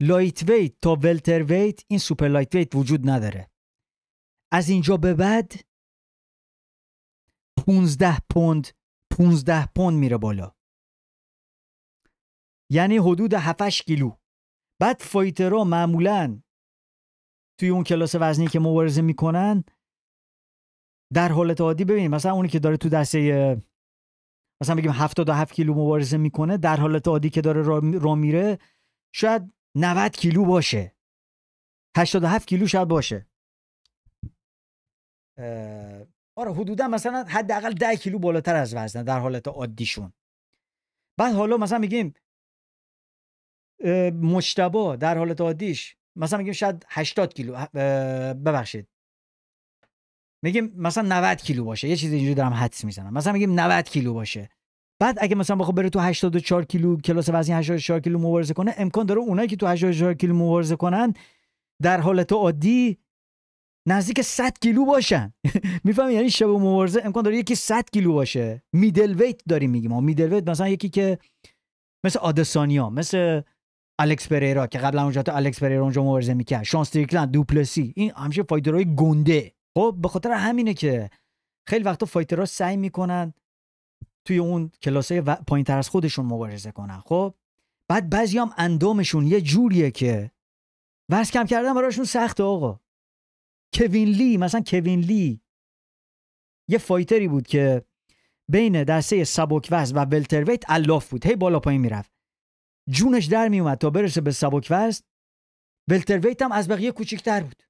لایت ویت تا ولتر ویت این سوپر لایت ویت وجود نداره. از اینجا به بعد 15 پوند میره بالا، یعنی حدود 7-8 کیلو. بعد فایترها معمولاً توی اون کلاس وزنی که مبارزه میکنن در حالت عادی، ببینید مثلا اونی که داره تو دسته مثلا بگیم 77 کیلو مبارزه میکنه، در حالت عادی که داره را میره شاید 90 کیلو باشه، 87 کیلو شاید باشه. آره حدودا مثلا حداقل 10 کیلو بالاتر از وزنه در حالت عادیشون. بعد حالا مثلا میگیم مجتبی در حالت عادیش مثلا میگیم شاید 80 کیلو، ببخشید میگیم مثلا 90 کیلو باشه، یه چیزی اینجوری دارم حدس میزنم، مثلا میگیم 90 کیلو باشه. بعد اگه مثلا بخواد بره تو 84 کیلو کلاس وزنی 84 کیلو مبارزه کنه، امکان داره اونایی که تو 84 کیلو مبارزه کنن در حالت عادی نزدیک 100 کیلو باشن. میفهمی؟ یعنی شب مبارزه امکان داره یکی 100 کیلو باشه. میدل ویت داریم میگیم، ما میدل ویت مثلا یکی که مثل آدسانیا، مثل الکس پریرا که قبلا اونجا تو الکس پریرا اونجا مبارزه میکرد، شان استریکلند، دوپلسی، این همیشه فایترهای گنده. خب به خاطر همینه که خیلی وقتا فایترها سعی میکنن توی اون کلاسای پایین‌تر از خودشون مبارزه کنن. خب بعد بعضیام اندامشون یه جوریه که وزن کم کردن براشون سخته. آقا کوین لی، مثلا کوین لی یه فایتری بود که بین دسته سبک وزن و ولتر ویت الاف بود، هی بالا پایین میرفت، جونش در میومد تا برسه به سبک وزن. ولتر ویت هم از بقیه کوچیک‌تر بود.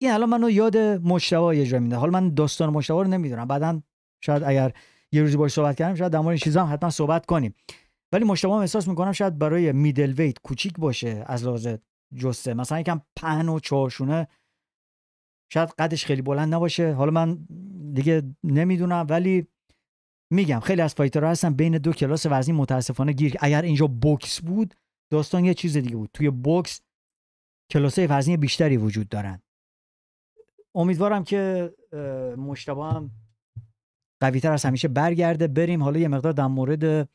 این الان منو یاد مجتبی یه جا میندازه. حالا من داستان مجتبی رو نمیدونم، بعدن شاید اگر یه روزی باهاش صحبت کردیم شاید در مورد این چیزا هم حتما صحبت کنیم. ولی مجتبی هم احساس میکنم شاید برای میدل ویت کوچیک باشه از لحاظ جسته، مثلا یکم پهن و چهارشونه، شاید قدش خیلی بلند نباشه. حالا من دیگه نمیدونم، ولی میگم خیلی از فایترها هستن بین دو کلاس وزنی متاسفانه گیر. اگر اینجا بوکس بود داستان یه چیز دیگه بود. توی بوکس کلاسای وزنی بیشتری وجود دارن. امیدوارم که مجتبی هم قوی‌تر از همیشه برگرده. بریم حالا یه مقدار در مورد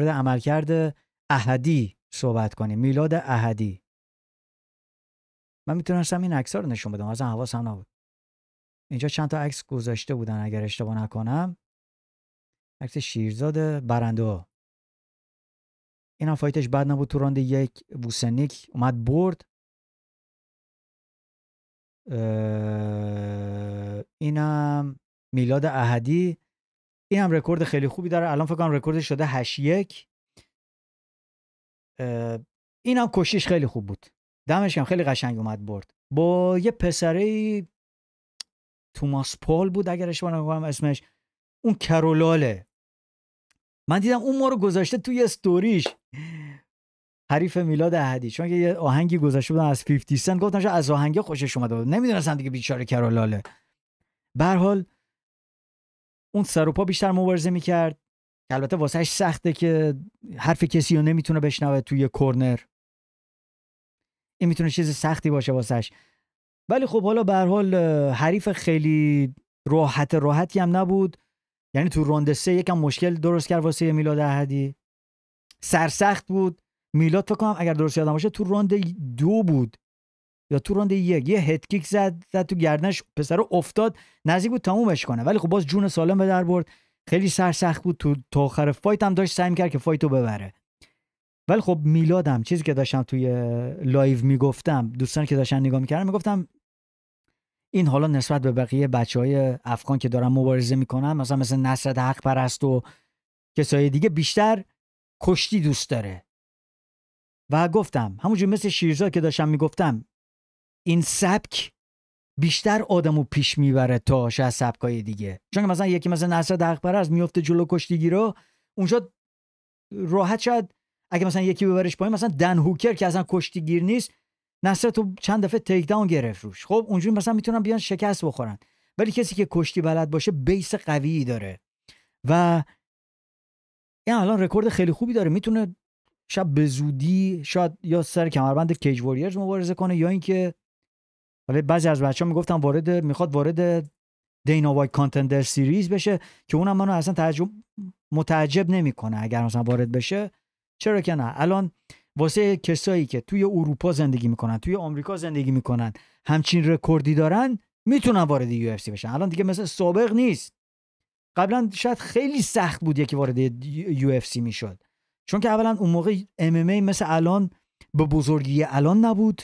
عملکرد احدی صحبت کنیم. میلاد احدی. من میتونستم این عکس‌ها رو نشون بدم، اصلا حواسم نبود. اینجا چند تا عکس گذاشته بودن اگر اشتباه نکنم. عکس شیرزاد برنده. این هم فایتش بد نبود، تو راند یک بوسنیک اومد برد. اینم میلاد احدی، این هم رکورد خیلی خوبی داره، الان فکر کنم رکوردش شده 8-1. این هم کشیش خیلی خوب بود، دمش گرم، خیلی قشنگ اومد برد با یه پسره توماس پال بود اگر اشتباه نکنم اسمش، اون کرولاله. من دیدم اون ما رو گذاشته توی استوریش، حریف میلاد احدی، چون که یه آهنگی گذاشته بودن از 50 سنت، گفتم شاید از آهنگ خوشش اومده بود، نمیدونستم دیگه بیچاره کرولاله. به هر حال اون سر و پا بیشتر مبارزه میکرد، البته واسهش سخته که حرف کسی رو نمیتونه بشنوه توی کورنر، این میتونه چیز سختی باشه واسهش. ولی خب حالا به هر حال حریف خیلی راحتی هم نبود، یعنی تو راند 3 یکم مشکل درست کرد واسه میلاد احدی، سرسخت بود. میلاد فکر کنم اگر درست یادم باشه تو راند 2 بود یا تو راند 1 یه هدکیک زد تو گردنش، پسر افتاد، نزدیک بود تمومش کنه، ولی خب باز جون سالم به در برد. خیلی سرسخت بود، تو آخر فایت هم داشت سعی می‌کرد که فایتو ببره. ولی خب میلادم چیزی که داشتم توی لایو میگفتم، دوستانی که داشتن نگاه میکردن میگفتم این حالا نسبت به بقیه بچهای افغان که دارن مبارزه میکنن، مثل نصرت حق پرست و کسای دیگه، بیشتر کشتی دوست داره. و گفتم همونجور مثل شیرزاد که داشتم میگفتم، این سبک بیشتر آدمو پیش میبره تا شاید سبکای دیگه، چون که مثلا یکی مثل نصرت حق پرست میفته جلو کشتیگیرا، اونجا راحت شاید اگه مثلا یکی ببرش پایین، مثلا دن هوکر که اصلا کشتیگیر نیست، نصرت رو چند دفعه تیک داون گرفت روش، خب اونجوری مثلا میتونن بیان شکست بخورن. ولی کسی که کشتی بلد باشه بیس قوی داره و این الان رکورد خیلی خوبی داره، میتونه شاید به زودی شاید یا سر کمربند کیج واریرز مبارزه کنه، یا اینکه ولی بعضی از بچه‌ها میگفتن میخواد وارد دینا وایت کانتندر سیریز بشه، که اونم منو اصلا متعجب نمیکنه اگر مثلا وارد بشه. چرا که نه؟ الان واسه کسایی که توی اروپا زندگی میکنن، توی آمریکا زندگی میکنن، همچین رکوردی دارن، میتونن وارد UFC بشن. الان دیگه مثل سابق نیست. قبلا شاید خیلی سخت بود یکی وارد UFC میشد، چون که اولا اون موقع MMA مثل الان به بزرگی الان نبود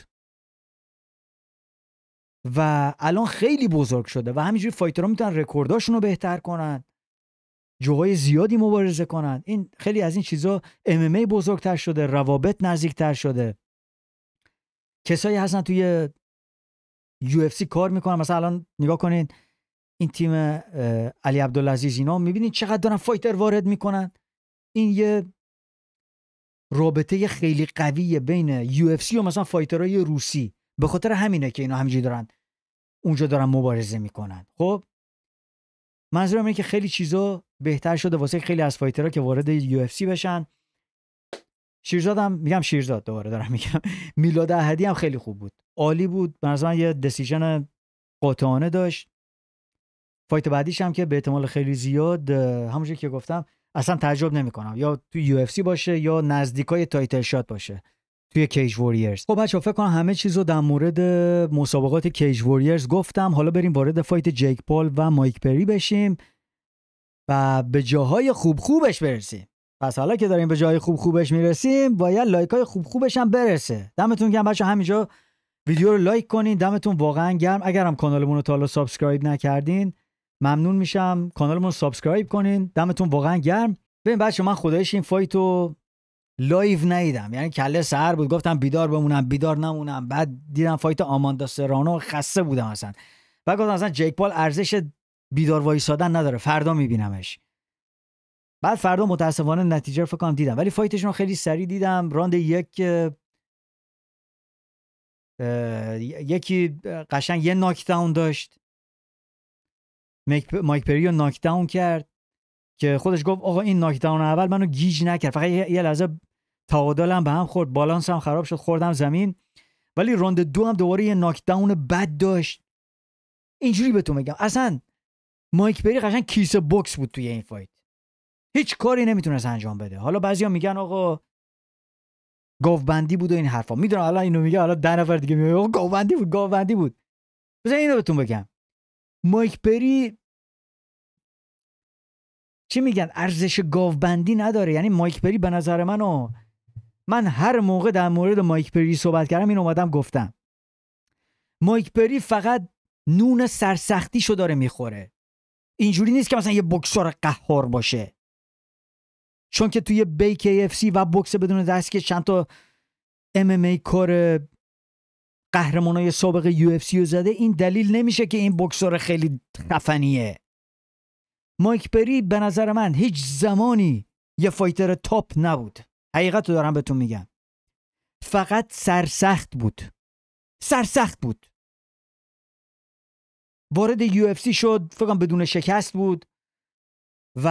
و الان خیلی بزرگ شده و همینجوری فایترها میتونن رکورداشون رو بهتر کنن، جاهای زیادی مبارزه کنن. این خیلی از این چیزا MMA بزرگتر شده، روابط نزدیکتر شده. کسایی هستن توی UFC کار میکنن، مثلا الان نگاه کنین این تیم علی عبدالعزیز، اینا میبینین چقدر دارن فایتر وارد میکنن. این یه رابطه خیلی قویه بین UFC و مثلا فایترهای روسی، به خاطر همینه که اینا همینجوری دارن اونجا دارن مبارزه میکنن. خب منظورم اینه که خیلی چیزا بهتر شده واسه خیلی از فایترها که وارد UFC بشن. شیرزاد دوباره دارم میگم، میلاد احدی هم خیلی خوب بود، عالی بود. به نظر من یه دسیژن قاطعانه داشت. فایت بعدیش هم که به احتمال خیلی زیاد همونجوری که گفتم اصلا تعجب نمیکنم یا توی UFC باشه یا نزدیکای تایتل شات باشه توی کیج ووریرز. خب بچه‌ها فکر کنم همه چیزو در مورد مسابقات کیج ووریرز گفتم. حالا بریم وارد فایت جیک پال و مایک پری بشیم و به جاهای خوب خوبش برسیم. پس حالا که داریم به جای خوب خوبش میرسیم، باید لایکای خوب خوبش هم برسه. دمتون گرم بچه‌ها، همینجا ویدیو رو لایک کنین. دمتون واقعا گرم. اگرم کانالمون رو تا حالا سابسکرایب نکردین، ممنون میشم کانالمون رو سابسکرایب کنین. دمتون واقعا گرم. ببین بچه‌ها، من خدایش این فایتو لایو ندیدم، یعنی کله سحر بود، گفتم بیدار بمونم بیدار نمونم. بعد دیدم فایت آماندا سرانو، خسته بودم اصلا. بعد گفتم اصلا جیک پال ارزش بیدار وایسادن نداره، فردا میبینمش. بعد فردا متاسفانه نتیجه رو فکر کنم دیدم، ولی فایتشون رو خیلی سریع دیدم. راند یکی قشنگ یه ناک داون داشت، مایک پری رو ناک داون کرد که خودش گفت آقا این ناک داون اول منو گیج نکرد، فقط یه لحظه تعادلم به هم خورد، بالانسم خراب شد، خوردم زمین. ولی راند دو هم دوباره یه ناک داون بد داشت. اینجوری بهتون میگم اصلا مایک پری قشنگ کیسه بوکس بود توی این فایت، هیچ کاری نمیتونست انجام بده. حالا بعضیا میگن آقا گاوبندی بود و این حرفا، میدونم الان اینو میگه، حالا 10 نفر دیگه میگه آقا گاوبندی بود. بذار اینو بهتون بگم، مایک پری چی میگن ارزش گاوبندی نداره. یعنی مایک پری به نظر من هر موقع در مورد مایک پری صحبت کردم این اومدم گفتم مایک پری فقط نون سرسختیشو داره میخوره. اینجوری نیست که مثلا یه بوکسور قهار باشه، چون که توی BKFC و بوکس بدون دست که چند تا MMA کار قهرمانای سابق UFC رو زده، این دلیل نمیشه که این بوکسور خیلی خفنیه. مایک پری به نظر من هیچ زمانی یه فایتر تاپ نبود، حقیقت رو دارم بهتون میگم. فقط سرسخت بود. وارد UFC شد فکر کنم بدون شکست بود و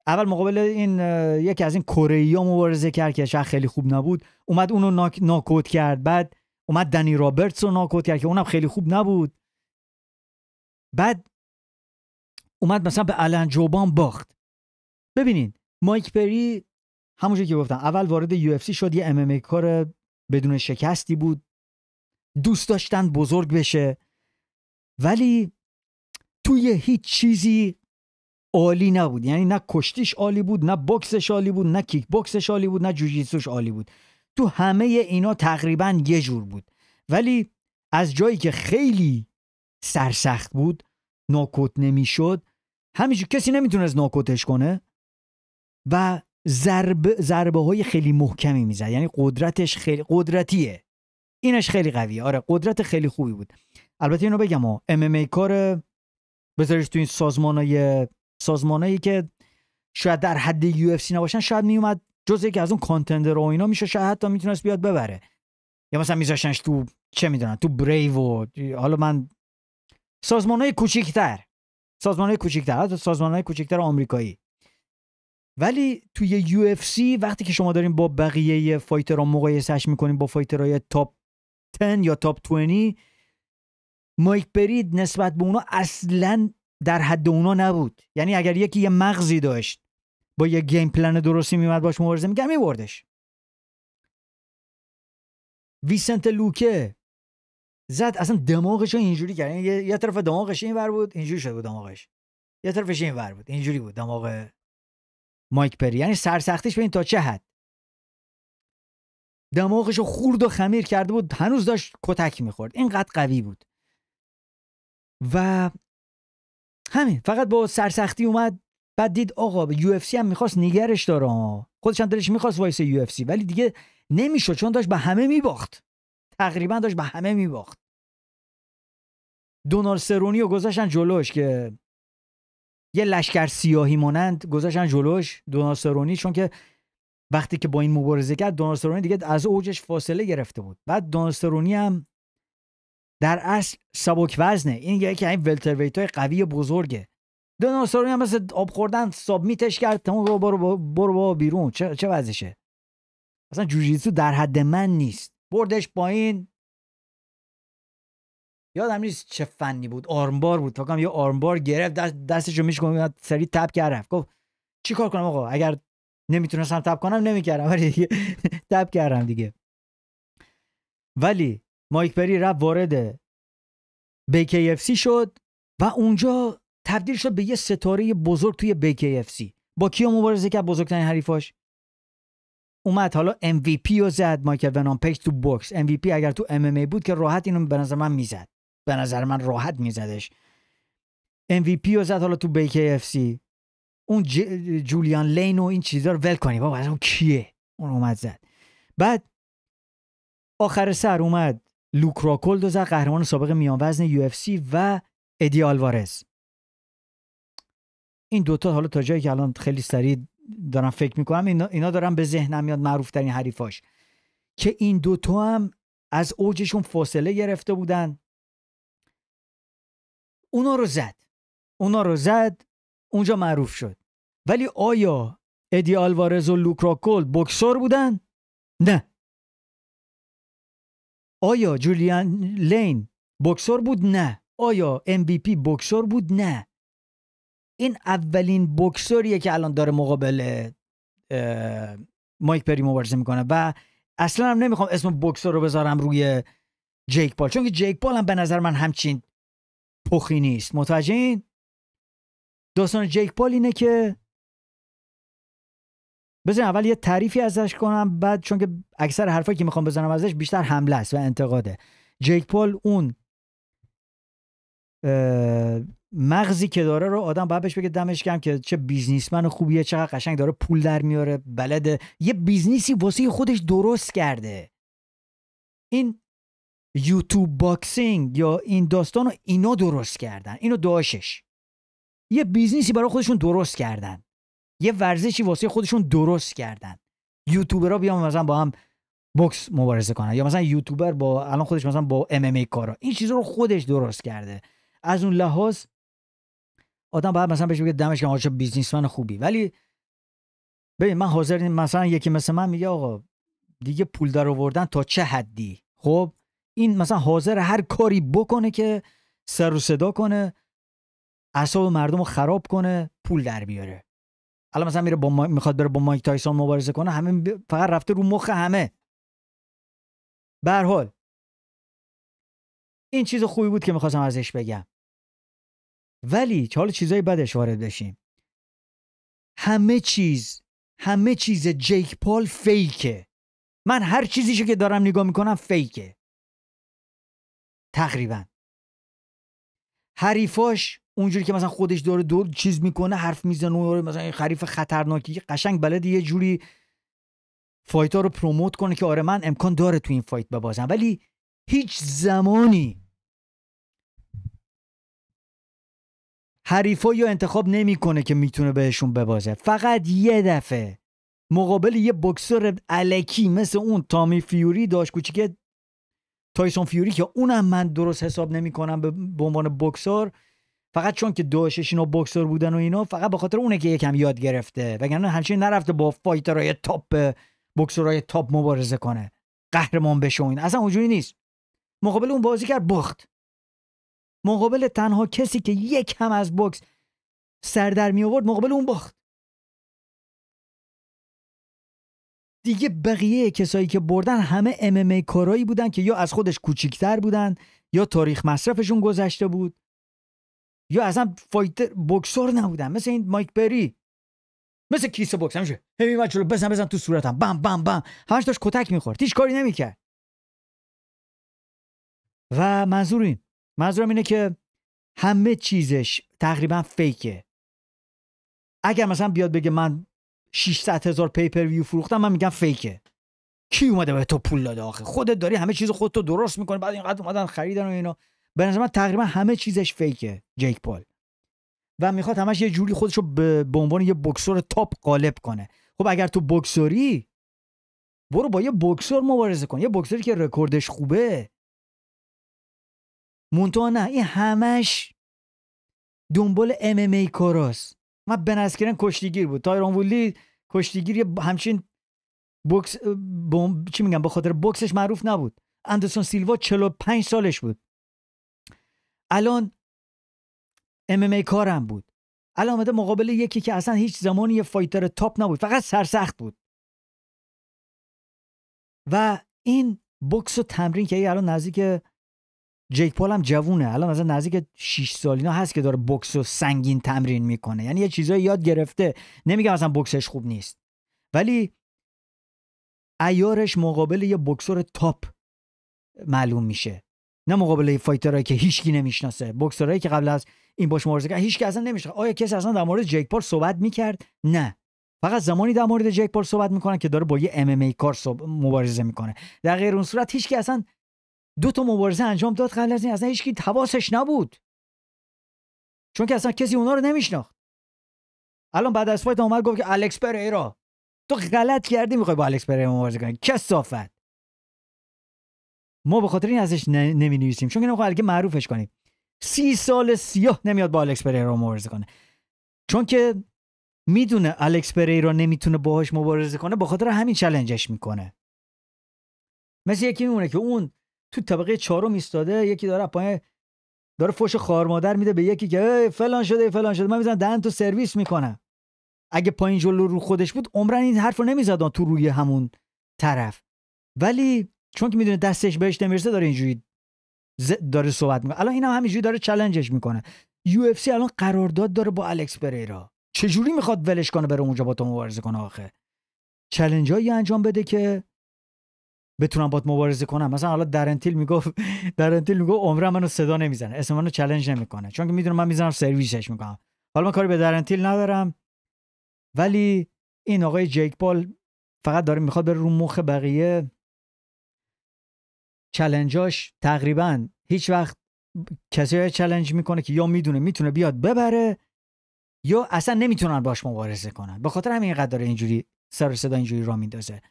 اول مقابل این یکی از این کره‌ای‌ها مبارزه کرد که شاید خیلی خوب نبود، اومد اونو ناکوت کرد. بعد اومد دنی رابرتس رو ناکوت کرد که اونم خیلی خوب نبود. بعد اومد مثلا به آلن جوبان باخت. ببینین مایک پری همونجوری که گفتم اول وارد UFC شد، یه MMA کار بدون شکستی بود، دوست داشتن بزرگ بشه، ولی توی هیچ چیزی عالی نبود. یعنی نه کشتیش عالی بود، نه بوکسش عالی بود، نه کیک بوکسش عالی بود، نه جوجیتسوش عالی بود. تو همه اینا تقریبا یه جور بود. ولی از جایی که خیلی سرسخت بود، ناکوت نمیشد، همینجور کسی نمیتونست ناکوتش کنه و ضربه های خیلی محکمی میزد. یعنی قدرتش خیلی قدرتیه، اینش خیلی قویه. آره قدرت خیلی خوبی بود. البته اینو بگم MMA کار بذارش تو این سازمانایی که شاید در حد UFC نباشن، شاید میومد جزء که از اون کانتندر و اینا میشه، شاید حتی میتونست بیاد ببره، یا مثلا میذاشنش تو چه میدونن تو بریو و حالا من سازمانای کوچیک‌تر، حتی سازمانای کوچیک‌تر آمریکایی. ولی توی UFC وقتی که شما دارین با بقیه فایترها مقایسهش میکنین با فایترهای تاپ 10 یا تاپ 20، مایک پری نسبت به اونا اصلاً در حد اونا نبود. یعنی اگر یکی یه مغزی داشت با یه گیم پلن درستی میومد باش مبارزه میکرد میبردش. ویسنت لوکه زد اصلا دماغش رو اینجوری کرد، یه طرف دماغش این ور بود اینجوری شده بود دماغش، یه طرفش این ور بود اینجوری بود دماغ مایک پری. یعنی سرسختیش ببین تا چه حد دماغش رو خورد و خمیر کرده بود، هنوز داشت کتک میخورد، اینقدر قوی بود. و همین فقط با سرسختی اومد. بعد دید آقا یو اف سی هم میخواست نگرش داره، خودش هم دلش میخواست وایس یو اف سی، ولی دیگه نمیشد چون داشت به همه میباخت، تقریبا داشت به همه میباخت. دونالد سرونی رو گذاشتن جلوش که یه لشکر سیاهی مانند گذاشتن جلوش دونالد سرونی، چون که وقتی که با این مبارزه کرد دونالد سرونی دیگه از اوجش فاصله گرفته بود. بعد دونالد سرونی هم در اصل سبک وزنه، این یکی از این ولترویت‌های قوی بزرگه. دونالد سرونی هم مثل آب خوردن سابمیتش کرد، تمام برو بیرون. چه وضعشه؟ اصلا جوجیتسو در حد من نیست. بردش پایین، یادم نیست چه فنی بود، آرمبار بود فکر کنم، یه آرمبار گرفت دستشو میشکوند سری تپ کرد رفت. گفت چیکار کنم آقا، اگر نمیتونستم تپ کنم نمیکردم، ولی دیگه تپ کردم دیگه. ولی مایک پری رفت وارد BKFC شد و اونجا تبدیل شد به یه ستاره بزرگ توی BKFC. با کیا مبارزه کرد؟ بزرگترین حریفاش. اومد حالا MVP رو زد مایکل ونام پیج تو بوکس. MVP اگر تو MMA بود که راحت اینو به نظر من میزد، به نظر من راحت میزدش. MVP رو زد حالا تو BKFC. اون جولیان لین و این چیزا رو ول کنی بابا، اون کیه؟ اون اومد زد. بعد آخر سر اومد لوک راکولد زد، قهرمان سابق میان وزن UFC، و ادی آلوارز. این دوتا حالا تا جایی که الان خیلی سریع دارم فکر میکنم اینا دارم به ذهنم میاد معروف ترین حریفاش، که این دوتا هم از اوجشون فاصله گرفته بودن. اونا رو زد اونجا معروف شد. ولی آیا ادی آلوارز و لوک راکولد بوکسور بودن؟ نه. آیا جولیان لین بوکسور بود؟ نه. آیا MVP بوکسور بود؟ نه. این اولین بوکسوریه که الان داره مقابل مایک پری مبارزه میکنه و اصلا هم نمیخوام اسم بوکسور رو بذارم روی جیک پال، چون که جیک پال هم به نظر من همچین پخی نیست. متوجهین؟ داستان جیک پال اینه که بذارین اول یه تعریفی ازش کنم، بعد چون که اکثر حرفایی که میخوام بزنم ازش بیشتر حمله است و انتقاده. جیک پال اون مغزی که داره رو آدم باید بهش بگه دمش گرم که چه بیزنسمن خوبیه، چقدر قشنگ داره پول در میاره، بلده یه بیزنسی واسه خودش درست کرده. این یوتیوب باکسینگ یا این داستانو اینا درست کردن، اینو داشتش یه بیزنسی برای خودشون درست کردن، یه ورزشی واسه خودشون درست کردن. یوتیوبرها بیان مثلا با هم بوکس مبارزه کنن، یا مثلا یوتیوبر با الان خودش مثلا با MMA کارا، این چیزا رو خودش درست کرده. از اون لحاظ آدم باید مثلا بهش بگه دمش گرم چه بیزنسمن خوبی. ولی ببین من حاضر مثلا یکی مثل من میگه آقا دیگه پول در آوردن تا چه حدی؟ خب این مثلا حاضر هر کاری بکنه که سر و صدا کنه، اعصاب مردم رو خراب کنه، پول در بیاره. الان مثلا میره میخواد بره با مایک تایسون مبارزه کنه، همه فقط رفته رو مخ همه. به هر حال این چیز خوبی بود که میخواستم ازش بگم. ولی حالا چیزای بدش وارد بشیم. همه چیز جیک پال فیکه. من هر چیزیشو که دارم نگاه میکنم فیکه تقریبا. حریفاش اونجوری که مثلا خودش داره چیز میکنه، حرف میزنه، مثلا این حریف خطرناکی قشنگ بلد یه جوری فایت‌ها رو پروموت کنه که آره من امکان داره تو این فایت ببازم، ولی هیچ زمانی حریفا یا انتخاب نمیکنه که میتونه بهشون ببازه. فقط یه دفعه مقابل یه بوکسور الکی مثل اون تامی فیوری داشت، کوچیک تایسون فیوری، که اونم من درست حساب نمیکنم به عنوان بوکسور، فقط چون که داشتش اینا بوکسور بودن و اینا، فقط به خاطر اونه که یکم یاد گرفته، وگرنه همچین نرفته با فایترهای تاپ، بوکسورهای تاپ مبارزه کنه، قهرمان بشه. این اصلا اونجوری نیست. مقابل اون بازی کرد، باخت. مقابل تنها کسی که یک هم از بوکس سر در می آورد، مقابل اون باخت. دیگه بقیه کسایی که بردن همه MMA کارایی بودن که یا از خودش کوچیکتر بودن یا تاریخ مصرفشون گذشته بود یا اصلا فایتر بوکسور نبودن، مثل این مایک بری، مثل کیسه بوکس همیشه همین بچه‌لو بزن تو صورتم، بم بم بم، همش داشت کتک می‌خورد، هیچ کاری نمی‌کرد. و منظورم اینه که همه چیزش تقریبا فیکه. اگر مثلا بیاد بگه من 600,000 پیپر ویو فروختم، من میگم فیکه. کی اومده به تو پول داده آخه؟ خودت داری همه چیز خودت درست میکنی، بعد اینقدر اومدن خریدن و اینا. به نظر من تقریبا همه چیزش فیکه جیک پال، و میخواد همش یه جوری خودشو به عنوان یه بوکسور تاپ غالب کنه. خب اگر تو بوکسوری، برو با یه بوکسور مبارزه کن، یه بوکسوری که رکوردش خوبه. مونتا نه، این همش دنبال MMA کاراست. من بن اسکرین کشتیگیر بود، تایرون وودلی کشتیگیر همچین بوکس چی میگم، به خاطر بوکسش معروف نبود. اندرسون سیلوا 45 سالش بود، الان MMA کارم بود. الان اومده مقابل یکی که اصلا هیچ زمانی یه فایتر تاپ نبود، فقط سرسخت بود. و این بوکس و تمرین که الان نزدیک جیک پال هم جوونه، الان مثلا نزدیک 6 سال اینا هست که داره بوکس و سنگین تمرین میکنه، یعنی یه چیزایی یاد گرفته. نمیگم مثلا بوکسش خوب نیست، ولی عیارش مقابل یه بوکسور تاپ معلوم میشه، نه مقابل یه فایترایی که هیچکی نمیشناسه، بوکسورایی که قبل از این باش مبارزه کرد هیچکی اصلا نمیشناسه. آیا کسی اصلا در مورد جیک پال صحبت میکرد؟ نه، فقط زمانی در مورد جیک پال صحبت میکنن که داره با یه MMA کار مبارزه میکنه. در غیر اون صورت هیچکی اصلا 2 مبارزه انجام داد قبل از این اصلا هیچکی حواسش نبود، چون که اصلا کسی اونا رو نمیشناخت. الان بعد از فایت اومد گفت که الکس پریرا، تو غلط کردی میخوای با الکس پریرا مبارزه کنی، کثافت. ما به خاطر این ازش نمی‌نویسیم، چون که نمیخوایم الگه معروفش کنیم. 30 سال سیاه نمیاد با الکس پریرا مبارزه کنه، چون که میدونه الکس پریرا نمیتونه باهاش مبارزه کنه، به خاطر همین چالنجش میکنه. مثل یکی میمونه که اون تو طبقه 4 ایستاده، یکی داره پایین داره فوش خار مادر میده به یکی که فلان شده، من میذارم دهن تو سرویس میکنم. اگه پایین جلو رو خودش بود عمرن این حرفو نمیزدن تو روی همون طرف، ولی چون که میدونه دستش بهش نمیرسه داره اینجوری داره صحبت میکنه. الان اینم همینجوری داره چالنجش میکنه. UFC الان قرارداد داره با الکس پریرا، چجوری میخواد ولش کنه بره اونجا با تو مبارزه کنه؟ آخه چالنجایی انجام بده که بتونم باهات مبارزه کنم. مثلا حالا درنتیل میگفت عمرم منو صدا نمیزنه، اسم منو چالش نمیکنه، چون که میدونه من میذارم سرویسش میکنم. حالا من کاری به درنتیل ندارم، ولی این آقای جیک پال فقط داره میخواد بره رو مخ بقیه. چالنجاش تقریبا هیچ وقت کسی چالش میکنه که یا میتونه بیاد ببره یا اصلا نمیتونن باش مبارزه کنن. به خاطر همین اینقدر داره اینجوری سر صدا اینجوری را میندازه.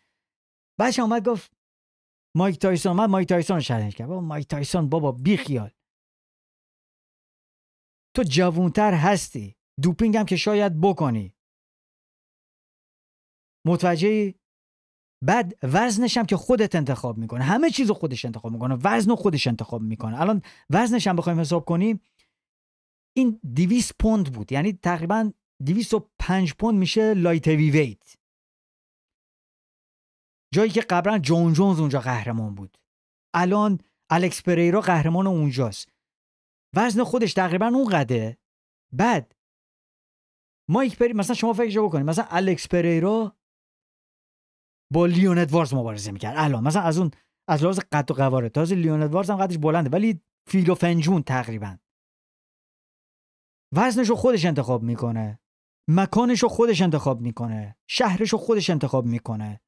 بعدش اومد گفت مایک تایسون، من مایک تایسون رو چالش کرد. بابا مایک تایسون، بابا بی خیال، تو جوانتر هستی، دوپینگ هم که شاید بکنی، متوجهی؟ بعد وزنش هم که خودت انتخاب میکنه، همه چیزو خودش انتخاب میکنه، وزنو خودش انتخاب میکنه. الان وزنش هم بخوایم حساب کنیم، این 200 پوند بود، یعنی تقریبا 205 پوند میشه لایت هیوی ویت، جایی که قبلا جون جونز اونجا قهرمان بود. الان الکس پریرا قهرمان اونجاست، وزن خودش تقریبا اون قده. بعد مایک پری، مثلا شما فکرشو بکنید، مثلا الکس پریرا با لیون ادواردز مبارزه میکرد الان، مثلا از لحاظ قد و قواره، تازه لیون ادواردز هم قدش بلنده ولی فیل و فنجون تقریبا. وزنشو خودش انتخاب میکنه، مکانشو خودش انتخاب میکنه، شهرشو خودش انتخاب میکنه،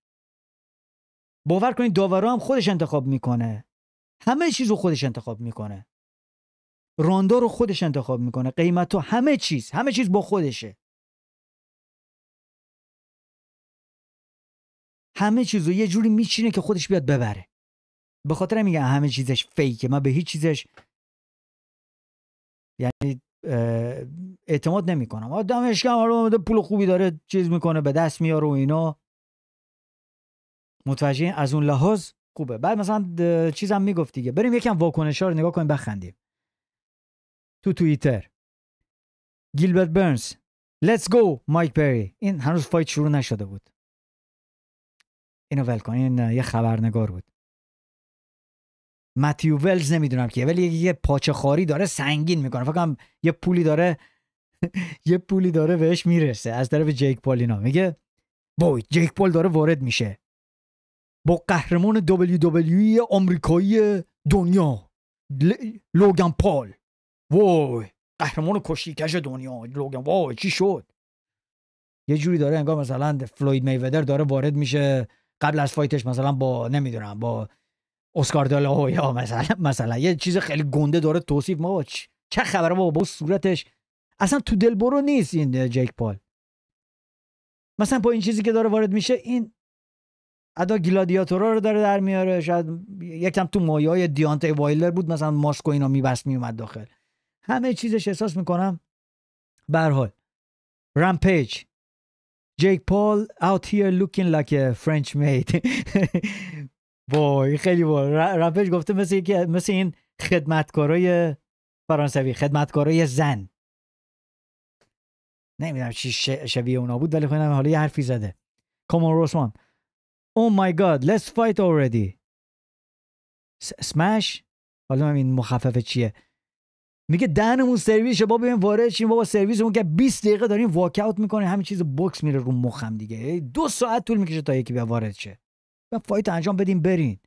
باور کنید داورا هم خودش انتخاب میکنه، همه چیزو خودش انتخاب میکنه، راندا رو خودش انتخاب میکنه، قیمتو، همه چیز با خودشه. همه چیزو یه جوری میچینه که خودش بیاد ببره. به خاطر میگم همه چیزش فیکه. من به هیچ چیزش یعنی اعتماد نمیکنم. آدمش کم حالا پول خوبی داره چیز میکنه به دست میاره و اینا، متوجه از اون لحاظ خوبه. بعد مثلا چیزم میگفت دیگه، بریم یکم واکنشا رو نگاه کنیم بخندیم. تو توییتر گیلبرت برنز let's go مایک پری، این هنوز فایت شروع نشده بود. اینو ول کن، این یه خبرنگار بود. متیو ولز نمیدونم کیه، ولی یه پاچه خاری داره سنگین میکنه، فکر کنم یه پولی داره یه پولی داره بهش میرسه از طرف جیک پال. اینا میگه وای جیک پال داره وارد میشه با قهرمان WWE آمریکایی دنیا لوگان پال. وای قهرمان کشیکش دنیا لوگان، وای چی شد؟ یه جوری داره انگار مثلا فلوید میودر داره وارد میشه قبل از فایتش مثلا با نمیدونم با اسکار دلا یا مثلا یه چیز خیلی گنده داره توصیف. ما چه خبره با صورتش اصلا تو دل برو نیست این جیک پال. مثلا با این چیزی که داره وارد میشه، این ادا گلادیاتورا رو داره در میاره، شاید یکم تو مایه‌های دیانته وایلر بود، مثلا ماسک و اینا میبست میومد داخل، همه چیزش احساس میکنم. به هر حال رامپیج جیک پال out here looking like a French maid. وای خیلی وای. رامپیج گفته مثل این خدمتکارای فرانسوی، خدمتکارای زن، نمیدونم چی شبیه اونا بود، ولی خیلی حالا یه حرفی زده. کامان روسمان oh my god let's fight already smash. حالا این مخففه چیه؟ میگه دهنمون سرویس شه بابا، این وارد شیم بابا سرویسمون که 20 دقیقه داریم واک اوت میکنه، همین چیز بوکس میره رو مخم دیگه. 2 ساعت طول میکشه تا یکی بیا وارد شه. و فایت انجام بدیم برین.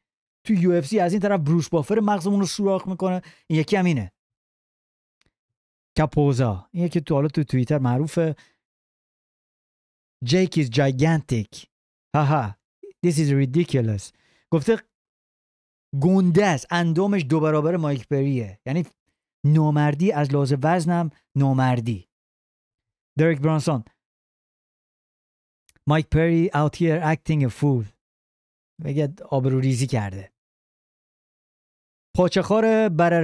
تو یو اف سی از این طرف بروس بافر مغزمون رو سوراخ میکنه، این یکی هم اینه کاپوزا، این یکی تو حالا تو توییتر معروفه جیک is gigantic haha this is ridiculous. گفته گنده است، اندامش 2 برابر مایک پریه، یعنی نامردی از لحاظ وزنم نامردی. دریک برانسون مایک پری out here acting a fool، بگه آبرو ریزی کرده.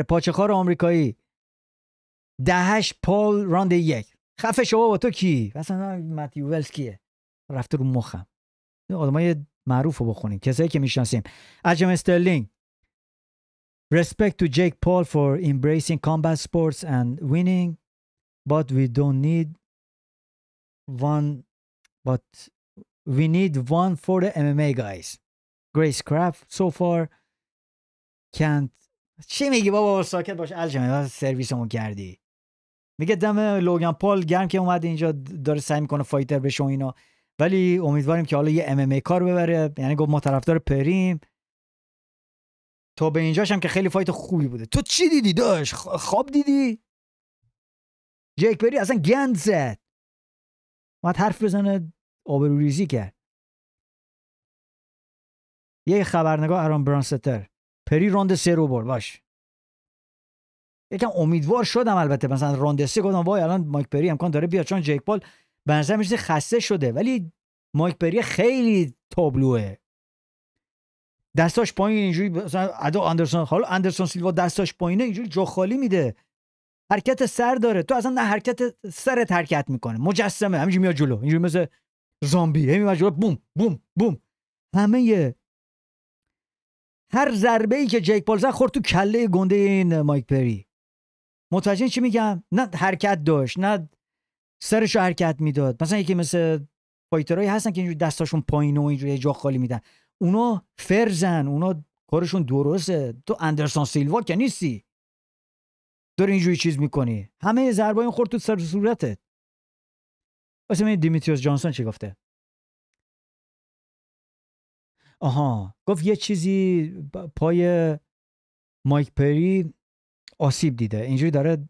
پاچخار آمریکایی 10 پال راند 1. خفه شو با تو کی؟ مثلا متیو ولز کیه؟ رفته رو مخم. آدمای معروف رو بخونیم، کسایی که میشناسیم. اجم استرلینگ respect to Jake Paul for embracing combat sports and winning, but we need one for the MMA guys. Grace Craft so far can't. چی میگی بابا؟ ساکت باش الجمه، سرویسمون کردی. میگه دم لوگان پال گرم که اومده اینجا داره سعی میکنه فایتر بشه و اینا، ولی امیدواریم که حالا یه MMA کار ببره. یعنی گفت ما طرفدار پریم تا به اینجاش هم که خیلی فایت خوبی بوده. تو چی دیدی داش؟ خواب دیدی؟ جیک پری اصلا گند زد، اومد حرف بزنه آبروریزی کرد. یه خبرنگار ارون برانستر پری راند 3 رو برد. باش یکم امیدوار شدم، البته مثلا راند 3 گفتم وای الان مایک پری امکان داره بیاد، چون جیک پال به نظر میاد خسته شده، ولی مایک پری خیلی تابلوه، دستاش پایین اینجوری، مثلا ادا آندرسون، حالا آندرسون سیلوا دستاش پایینه اینجوری جا خالی میده، حرکت سر داره، تو اصلا نه حرکت سرت حرکت میکنه، مجسمه همینجوری میاد جلو، اینجوری مثل زامبی میاد جلو، بوم بوم بوم. هر ضربه ای که جیک پال زد خورد تو کله گنده این مایک پری. متوجه چی میگم؟ نه حرکت داشت، نه سرشو حرکت میداد. مثلا یکی مثل فایترایی هستن که اینجوری دستاشون پایینه و اینجوری جا خالی میدن، اونا فرزن، اونا کارشون درسته. تو اندرسون سیلوا که نیستی داری اینجوری چیز میکنی، همه ضربه‌ای خورد تو سر صورتت. واسه من دیمیتریوس جانسون چی گفته؟ آها گفت یه چیزی پای مایک پری آسیب دیده، اینجوری داره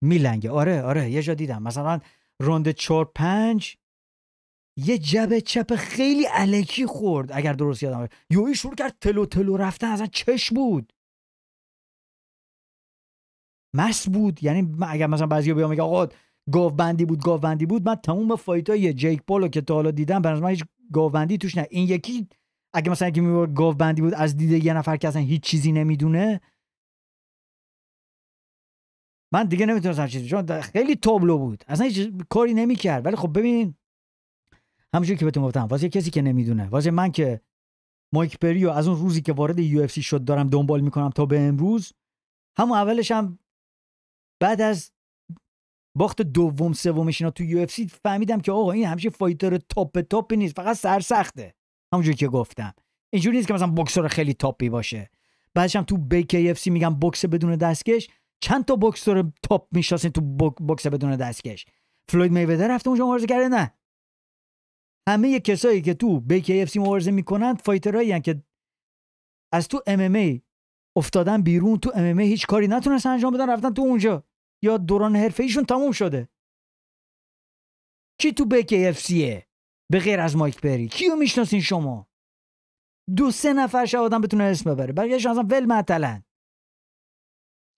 میلنگه. آره یه جا دیدم مثلا راند 4-5 یه جبه چپ خیلی الکی خورد، اگر درست یادم یوی شروع کرد تلو رفتن، اصلا چش بود، مس بود. یعنی اگر مثلا بعضیا بیان میگه آقا گاوبندی بود، من تموم فایتای جیک پالو که تا حالا دیدم به نظر من هیچ گاوبندی توش نه. این یکی اگه مثلا یکی میگه گاوبندی بود از دید یه نفر که اصلا هیچ چیزی نمیدونه، من دیگه نمیتونستم چیزی، چون خیلی تابلو بود، اصلا هیچ کاری نمیکرد. ولی خب ببین همونجوری که بهتون گفتم، واسه کسی که نمیدونه، واسه من که مایک پریو از اون روزی که وارد یو اف سی شد دارم دنبال میکنم تا به امروز، همون اولش هم بعد از باخت دوم سومش اینا تو یو اف سی فهمیدم که آقا این همیشه فایتر تاپ نیست، فقط سرسخته. همونجوری که گفتم اینجوری نیست که مثلا بوکسور خیلی تاپی باشه. بعدش هم تو BKFC میگم بوکس بدون دستکش. چند تا بوکسور تاپ میشناسین تو بوکس بدون دستکش؟ فلوید میودر رفته اونجا مبارزه کرده؟ نه. همه کسایی که تو BKFC مبارزه میکنن فایترایی هستن که از تو MMA افتادن بیرون، تو MMA هیچ کاری نتونستن انجام بدن، رفتن تو اونجا، یا دوران حرفه‌ایشون تموم شده. کی تو BKFCه به غیر از مایک پری؟ کیو میشناسین شما؟ 2-3 نفر شاید آدم بتونه اسم ببره، بقیه‌اش اصلا ول معطلن.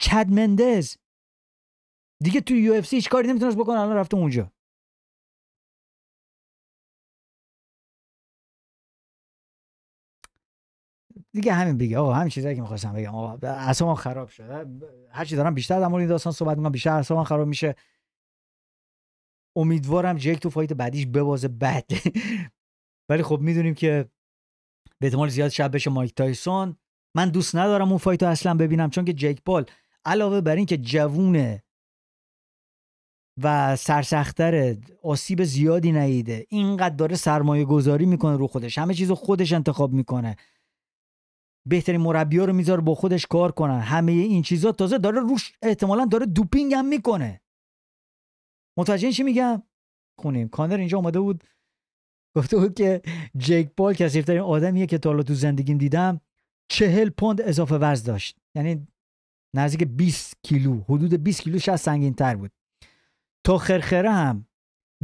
چد مندز دیگه تو UFC هیچ کاری نمیتونست بکنه، الان رفته اونجا. دیگه همین بگه آقا، همین چیزایی که می‌خواستم بگم. آقا اعصابم خراب شده، هر چی دارم بیشتر در مورد این داستان صحبت می‌کنم بیشتر اعصابم خراب میشه. امیدوارم جیک تو فایت بعدیش ببازه بد ولی خب میدونیم که به احتمال زیاد شب بشه مایک تایسون. من دوست ندارم اون فایتو اصلا ببینم، چون که جیک پال علاوه بر این که جوونه و سرسخت‌تر، آسیب زیادی ندیده، اینقدر داره سرمایه گذاری میکنه رو خودش، همه چیزو خودش انتخاب میکنه، بهترین مربی‌ها رو میذاره با خودش کار کنن، همه این چیزا، تازه داره روش احتمالاً داره دوپینگ هم میکنه. متوجه چی میگم؟ خونیم کانر اینجا اومده بود گفته بود که جیک پال کثیف‌ترین آدمیه که تا حالا تو زندگیم دیدم. 40 پوند اضافه وزن داشت، یعنی نزدیک 20 کیلو، حدود 20 کیلو شاید سنگین‌تر بود. تا خرخره هم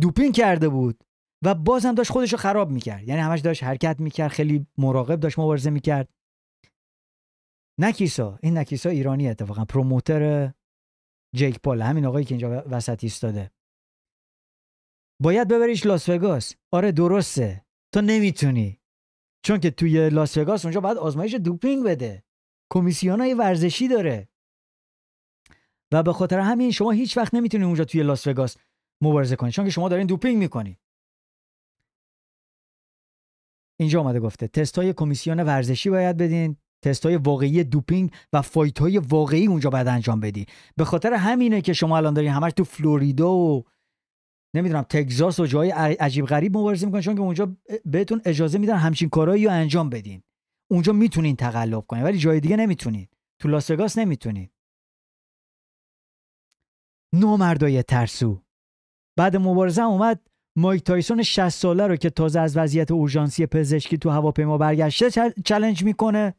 دوپینگ کرده بود و باز هم داشت خودشو خراب میکرد، یعنی همش داشت حرکت میکرد، خیلی مراقب داشت مبارزه میکرد. نکیسا، این نکیسا ایرانی اتفاقا پروموتر جیک پال، همین آقایی که اینجا وسط ایستاده. باید ببریش لاس وگاس. آره درسته، تو نمیتونی، چون که توی لاس وگاس اونجا باید آزمایش دوپینگ بده، کمیسیونای ورزشی داره و به خاطر همین شما هیچ وقت نمیتونی اونجا توی لاس وگاس مبارزه کنی، چون که شما دارین دوپینگ میکنی. اینجا اومده گفته تستای کمیسیون ورزشی باید بدین، تستای واقعی دوپینگ و فایت‌های واقعی اونجا باید انجام بدی. به خاطر همینه که شما الان دارین همش تو فلوریدا و نمیدونم تگزاس و جای عجیب غریب مبارزه میکنن، چون که اونجا بهتون اجازه میدن همچین کارهایی رو انجام بدین. اونجا میتونین تقلب کنین ولی جای دیگه نمیتونین. تو لاس وگاس نمیتونین. نامردای ترسو. بعد مبارزه اومد مایک تایسون 60 ساله رو که تازه از وضعیت اورژانسی پزشکی تو هواپیما برگشته چالش میکنه.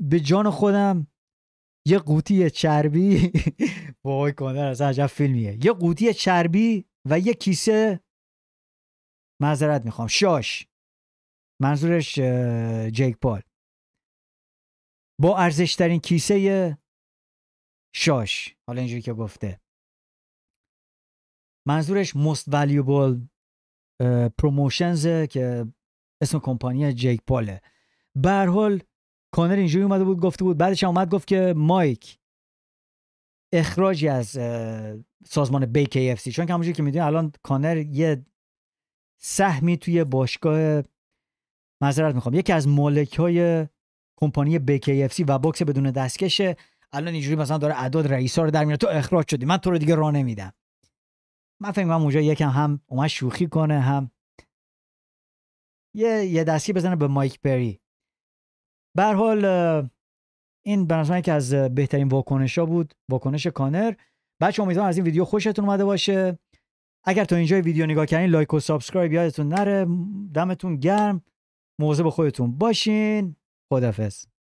به جان خودم یه قوطی چربی وای کانر از عجب فیلمیه، یه قوطی چربی و یه کیسه، معذرت میخوام، شاش، منظورش جیک پال، با ارزشترین کیسه شاش، حالا اینجوری که گفته منظورش most valuable promotions که اسم کمپانی جیک پاله. به هر حال کانر اینجوری اومده بود گفته بود، بعدش اومد گفت که مایک اخراجی از سازمان BKFC، چون که همونجوری که میدونی الان کانر یه سهمی توی باشگاه، معذرت میخوام، یکی از مالک‌های کمپانی BKFC و بوکس بدون دستکشه. الان اینجوری مثلا داره اعداد رئیسا رو در میاره، تو اخراج شدی، من تو رو دیگه راه نمیدم. من فکر می‌کنم اونجا یکم هم اومد شوخی کنه، هم یه دستی بزنه به مایک پری. به هر حال این به نظر من که از بهترین واکنش‌ها بود، واکنش کانر. بچه‌ها امیدوارم از این ویدیو خوشتون اومده باشه. اگر تا اینجا ویدیو نگاه کردین لایک و سابسکرایب یادتون نره. دمتون گرم، مواظب خودتون باشین. خداحافظ.